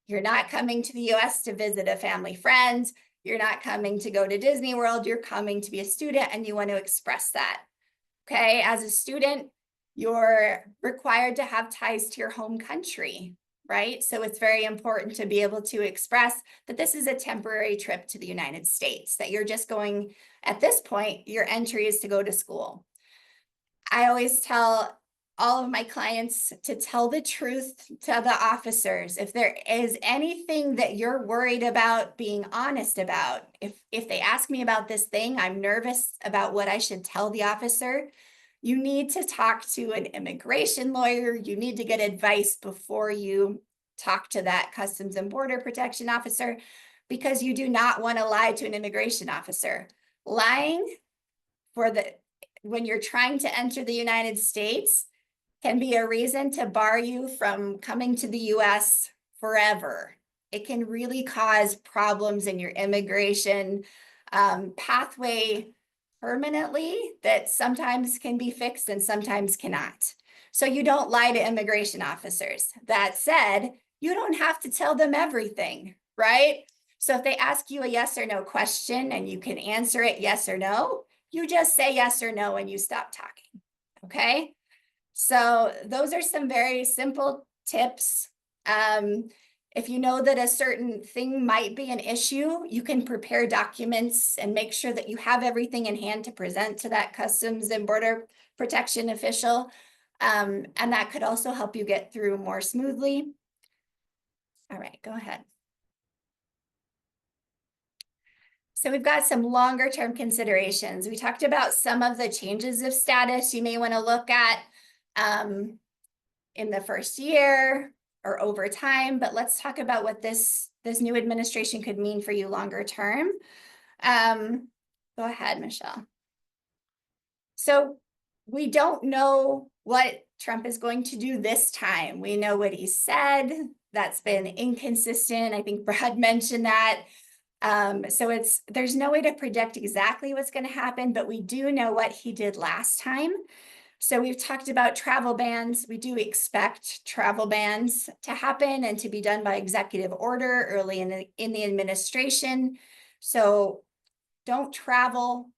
[SPEAKER 3] You're not coming to the US to visit a family friend. You're not coming to go to Disney World. You're coming to be a student, and you want to express that. Okay, as a student, you're required to have ties to your home country. right? So it's very important to be able to express that this is a temporary trip to the United States, that you're just going, at this point, your entry is to go to school. I always tell all of my clients to tell the truth to the officers. If there is anything that you're worried about, being honest about, if they ask me about this thing, I'm nervous about what I should tell the officer, you need to talk to an immigration lawyer. You need to get advice before you talk to that Customs and Border Protection officer, because you do not want to lie to an immigration officer. Lying when you're trying to enter the United States can be a reason to bar you from coming to the US forever. It can really cause problems in your immigration pathway permanently that sometimes can be fixed and sometimes cannot. So you don't lie to immigration officers. That said, you don't have to tell them everything, right? So if they ask you a yes or no question and you can answer it yes or no, you just say yes or no and you stop talking, okay? So those are some very simple tips. If you know that a certain thing might be an issue, you can prepare documents and make sure that you have everything in hand to present to that Customs and Border Protection official. And that could also help you get through more smoothly. All right, go ahead. So we've got some longer term considerations. We talked about some of the changes of status you may want to look at in the first year or over time, but let's talk about what this new administration could mean for you longer term. Go ahead, Michelle. So we don't know what Trump is going to do this time. We know what he said. That's been inconsistent. I think Brad mentioned that. So there's no way to predict exactly what's going to happen, but we do know what he did last time. So we've talked about travel bans. We do expect travel bans to happen and to be done by executive order early in the administration. So don't travel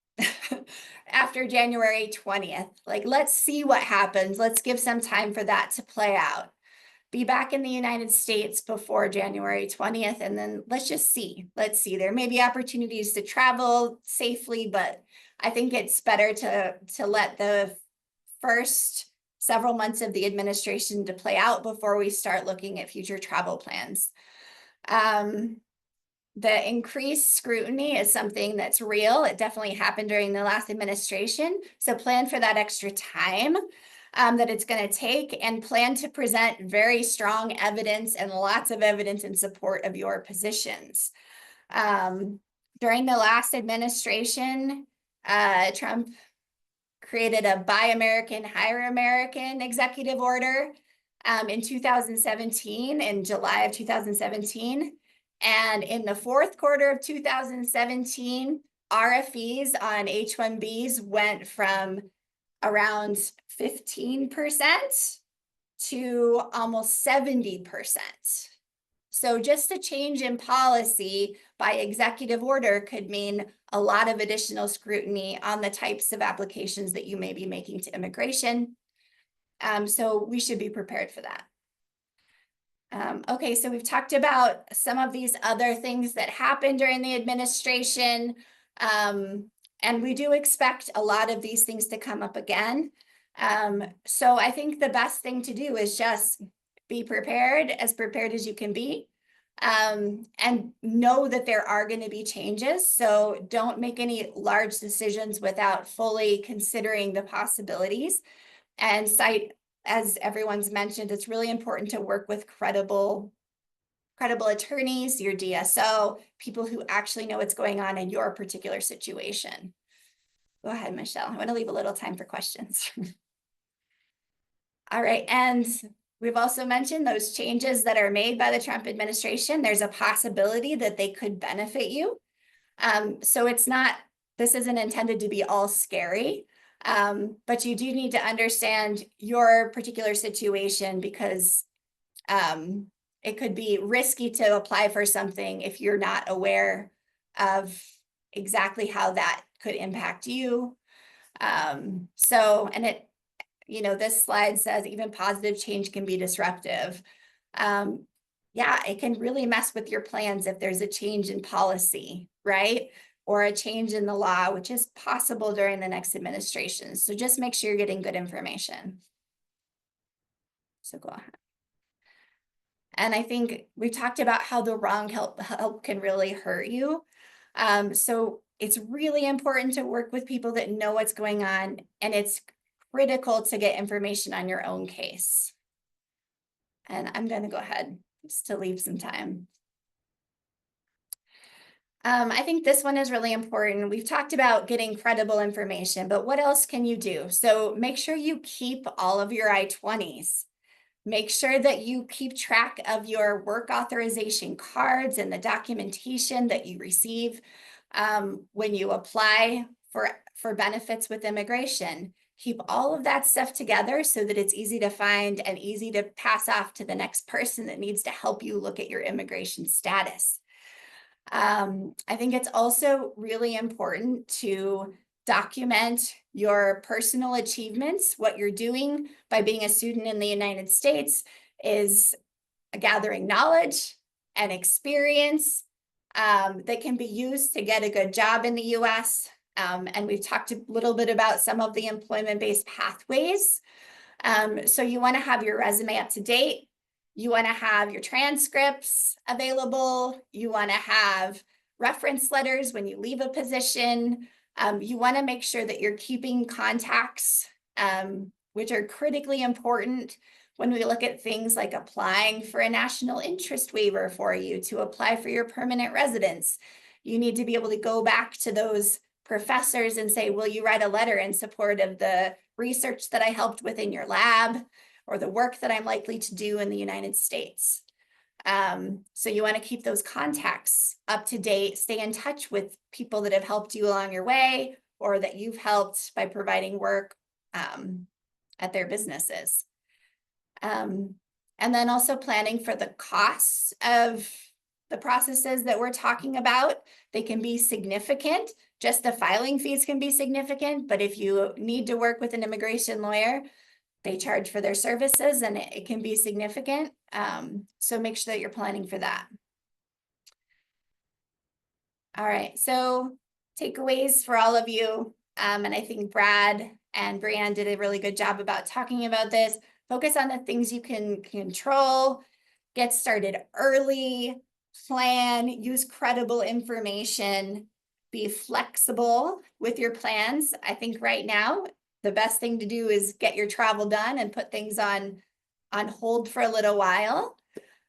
[SPEAKER 3] after January 20th. Like, let's see what happens. Let's give some time for that to play out. Be back in the United States before January 20th, and then let's just see. Let's see. There may be opportunities to travel safely, but I think it's better to let the first several months of the administration to play out before we start looking at future travel plans. The increased scrutiny is something that's real. It definitely happened during the last administration. So plan for that extra time that it's going to take, and plan to present very strong evidence and lots of evidence in support of your positions. During the last administration, Trump created a Buy American, Hire American executive order in 2017, in July of 2017. And in the fourth quarter of 2017, RFEs on H-1Bs went from around 15% to almost 70%. So just a change in policy by executive order could mean a lot of additional scrutiny on the types of applications that you may be making to immigration. So we should be prepared for that. Okay, so we've talked about some of these other things that happened during the administration. And we do expect a lot of these things to come up again. So I think the best thing to do is just be prepared as you can be, and know that there are going to be changes. So don't make any large decisions without fully considering the possibilities. And cite, as everyone's mentioned, it's really important to work with credible attorneys, your DSO, people who actually know what's going on in your particular situation. Go ahead, Michelle. I want to leave a little time for questions. All right, and we've also mentioned those changes that are made by the Trump administration. There's a possibility that they could benefit you. So this isn't intended to be all scary, but you do need to understand your particular situation, because it could be risky to apply for something if you're not aware of exactly how that could impact you. This slide says even positive change can be disruptive. Yeah, it can really mess with your plans if there's a change in policy, right? Or a change in the law, which is possible during the next administration. So just make sure you're getting good information. So go ahead. And I think we talked about how the wrong help can really hurt you. So it's really important to work with people that know what's going on, and it's critical to get information on your own case. And I'm going to go ahead just to leave some time. I think this one is really important. We've talked about getting credible information, but what else can you do? So make sure you keep all of your I-20s. Make sure that you keep track of your work authorization cards and the documentation that you receive when you apply for benefits with immigration. Keep all of that stuff together so that it's easy to find and easy to pass off to the next person that needs to help you look at your immigration status. I think it's also really important to document your personal achievements. What you're doing by being a student in the United States is gathering knowledge and experience that can be used to get a good job in the US. And we've talked a little bit about some of the employment-based pathways. So you want to have your resume up to date. You want to have your transcripts available. You want to have reference letters when you leave a position. You want to make sure that you're keeping contacts, which are critically important when we look at things like applying for a national interest waiver for you to apply for your permanent residence. You need to be able to go back to those professors and say, will you write a letter in support of the research that I helped with in your lab or the work that I'm likely to do in the United States? So you want to keep those contacts up to date, stay in touch with people that have helped you along your way or that you've helped by providing work at their businesses. And then also planning for the costs of the processes that we're talking about. They can be significant. Just the filing fees can be significant, but if you need to work with an immigration lawyer, they charge for their services and it can be significant. So make sure that you're planning for that. All right, so takeaways for all of you. And I think Brad and Breanne did a really good job about talking about this. Focus on the things you can control, get started early, plan, use credible information, be flexible with your plans. I think right now, the best thing to do is get your travel done and put things on hold for a little while.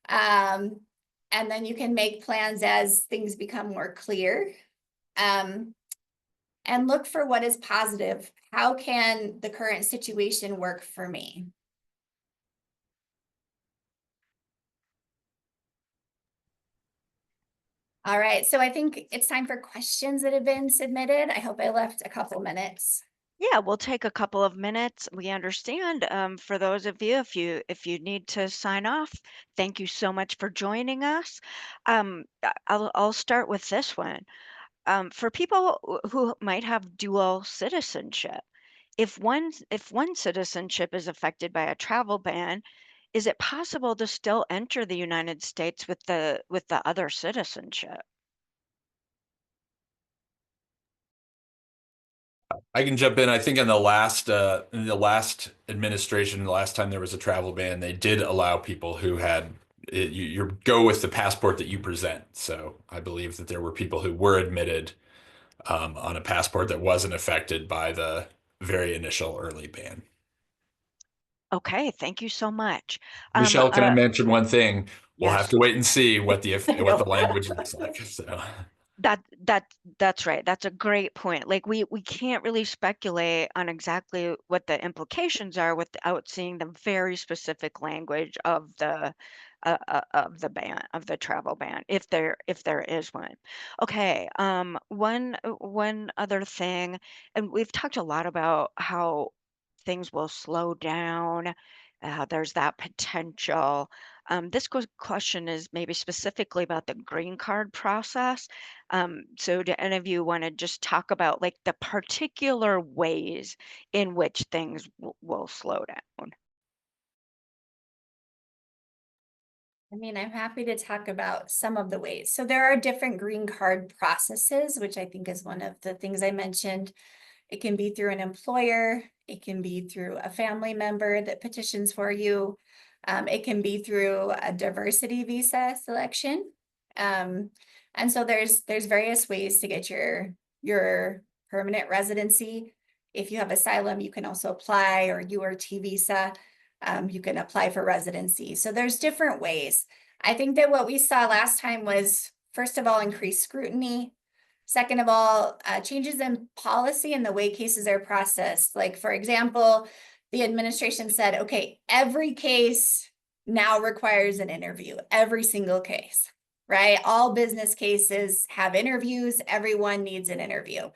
[SPEAKER 3] And then you can make plans as things become more clear. And look for what is positive. How can the current situation work for me? All right, so I think it's time for questions that have been submitted. I hope I left a couple minutes.
[SPEAKER 4] Yeah, we'll take a couple of minutes. We understand. For those of you, if you need to sign off, thank you so much for joining us. I'll start with this one. For people who might have dual citizenship, if one citizenship is affected by a travel ban, is it possible to still enter the United States with the other citizenship?
[SPEAKER 1] I can jump in. I think in the last administration, the last time there was a travel ban, they did allow people who had you go with the passport that you present. So I believe that there were people who were admitted on a passport that wasn't affected by the very initial early ban.
[SPEAKER 4] Okay, thank you so much. Um,
[SPEAKER 1] Michelle, can I
[SPEAKER 4] uh,
[SPEAKER 1] mention one thing? We'll have
[SPEAKER 4] yes.
[SPEAKER 1] to wait and see what the what the
[SPEAKER 2] No.
[SPEAKER 1] language looks like. So.
[SPEAKER 4] That's right. That's a great point. Like we can't really speculate on exactly what the implications are without seeing the very specific language of the ban of the travel ban, if there is one. Okay. One other thing, and we've talked a lot about how things will slow down. There's that potential. This question is maybe specifically about the green card process. So do any of you want to just talk about like the particular ways in which things will slow down?
[SPEAKER 3] I mean, I'm happy to talk about some of the ways. So there are different green card processes, which I think is one of the things I mentioned. It can be through an employer. It can be through a family member that petitions for you. It can be through a diversity visa selection. And so there's various ways to get your permanent residency. If you have asylum, you can also apply, or URT visa. You can apply for residency. So there's different ways. I think that what we saw last time was, first of all, increased scrutiny. Second of all, changes in policy and the way cases are processed. Like, for example, the administration said, okay, every case now requires an interview, every single case, right? All business cases have interviews. Everyone needs an interview.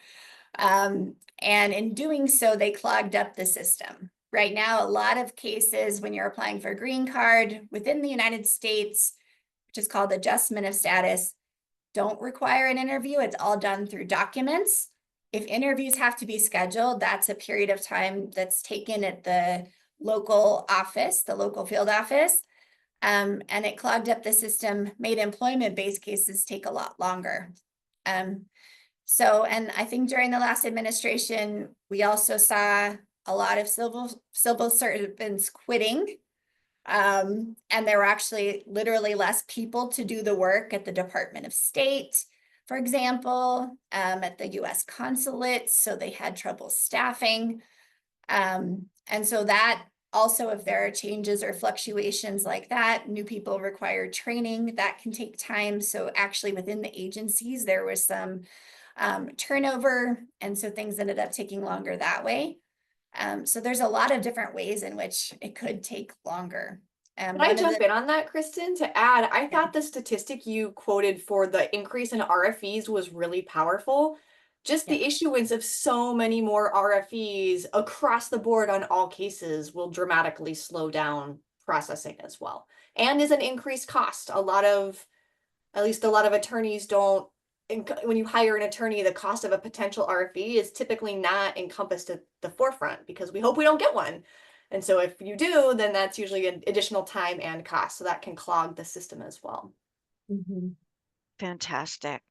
[SPEAKER 3] And in doing so, they clogged up the system. Right now, a lot of cases when you're applying for a green card within the United States, which is called adjustment of status, don't require an interview. It's all done through documents. If interviews have to be scheduled, that's a period of time that's taken at the local office, the local field office. And it clogged up the system, made employment-based cases take a lot longer. So, and I think during the last administration, we also saw a lot of civil servants quitting. And there were actually literally less people to do the work at the Department of State, for example, at the US consulate. So they had trouble staffing. And so that also, if there are changes or fluctuations like that, new people require training, that can take time. So actually within the agencies, there was some turnover. And so things ended up taking longer that way. So there's a lot of different ways in which it could take longer.
[SPEAKER 2] Can I jump in on that, Kristin, to add? I thought the statistic you quoted for the increase in RFEs was really powerful. Just the issuance of so many more RFEs across the board on all cases will dramatically slow down processing as well, and is an increased cost. At least a lot of attorneys don't, when you hire an attorney, the cost of a potential RFE is typically not encompassed at the forefront because we hope we don't get one. And so if you do, then that's usually an additional time and cost. So that can clog the system as well.
[SPEAKER 3] Mm-hmm.
[SPEAKER 4] Fantastic.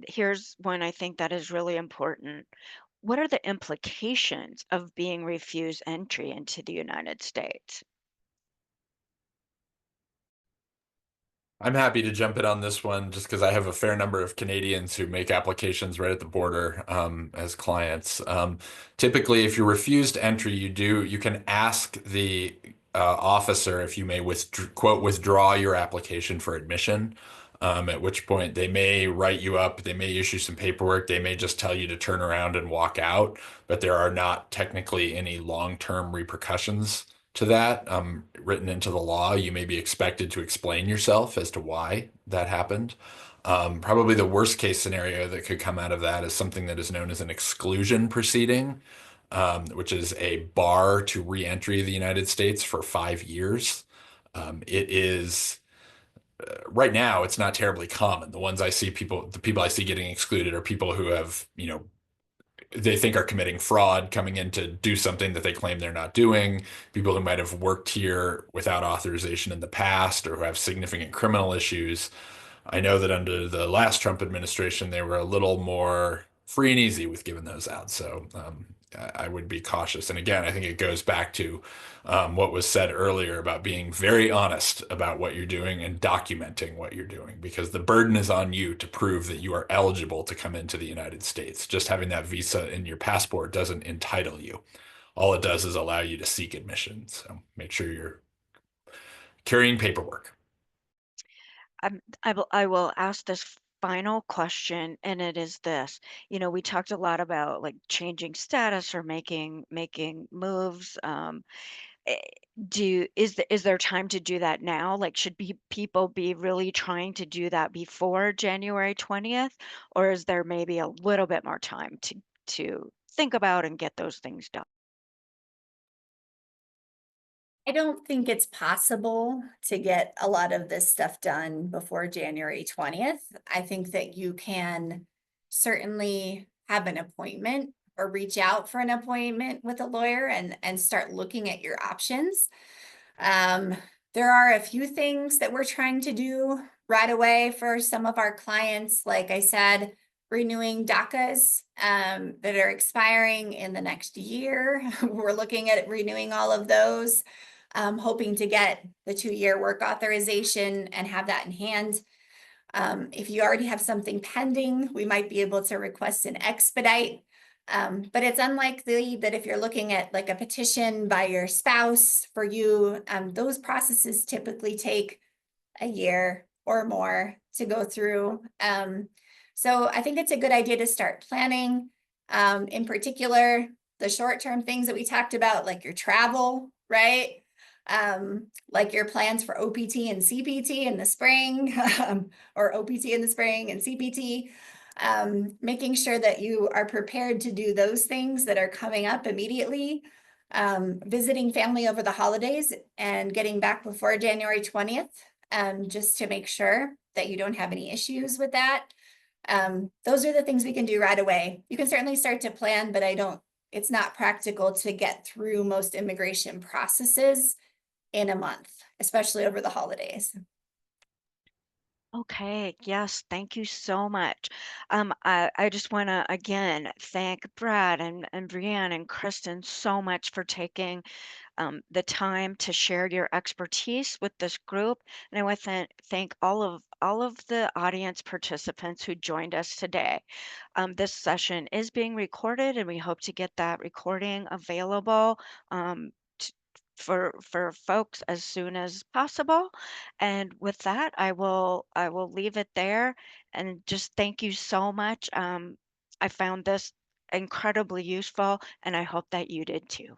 [SPEAKER 4] Here's one I think that is really important. What are the implications of being refused entry into the United States?
[SPEAKER 1] I'm happy to jump in on this one just because I have a fair number of Canadians who make applications right at the border as clients. Typically, if you're refused entry, you can ask the officer if you may withdraw your application for admission. At which point they may write you up, they may issue some paperwork, they may just tell you to turn around and walk out, but there are not technically any long-term repercussions to that written into the law. You may be expected to explain yourself as to why that happened. Probably the worst case scenario that could come out of that is something that is known as an exclusion proceeding, which is a bar to re-entry the United States for 5 years. It is right now, it's not terribly common. The people I see getting excluded are people who have, they think are committing fraud coming in to do something that they claim they're not doing, people who might have worked here without authorization in the past or who have significant criminal issues. I know that under the last Trump administration, they were a little more free and easy with giving those out. So I would be cautious. And again, I think it goes back to what was said earlier about being very honest about what you're doing and documenting what you're doing, because the burden is on you to prove that you are eligible to come into the United States. Just having that visa in your passport doesn't entitle you. All it does is allow you to seek admission. So make sure you're carrying paperwork.
[SPEAKER 4] I will ask this final question, and it is this. We talked a lot about like changing status or making moves. eh, is there time to do that now? Like, should people be really trying to do that before January 20th, or is there maybe a little bit more time to think about and get those things done?
[SPEAKER 3] I don't think it's possible to get a lot of this stuff done before January 20th. I think that you can certainly have an appointment or reach out for an appointment with a lawyer and start looking at your options. There are a few things that we're trying to do right away for some of our clients. Like I said, renewing DACAs that are expiring in the next year. We're looking at renewing all of those, hoping to get the 2-year work authorization and have that in hand. If you already have something pending, we might be able to request an expedite. But it's unlikely that if you're looking at like a petition by your spouse for you, those processes typically take a year or more to go through. So I think it's a good idea to start planning. In particular, the short-term things that we talked about, like your travel, right? Like your plans for OPT and CPT in the spring, or OPT in the spring and CPT. Making sure that you are prepared to do those things that are coming up immediately. Visiting family over the holidays and getting back before January 20th, just to make sure that you don't have any issues with that. Those are the things we can do right away. You can certainly start to plan, but it's not practical to get through most immigration processes in a month, especially over the holidays.
[SPEAKER 4] Okay, yes, thank you so much. I just want to again thank Brad and Breanne and Kristin so much for taking the time to share your expertise with this group. And I want to thank all of the audience participants who joined us today. This session is being recorded, and we hope to get that recording available t- for folks as soon as possible. And with that, I will leave it there and just thank you so much. I found this incredibly useful, and I hope that you did too.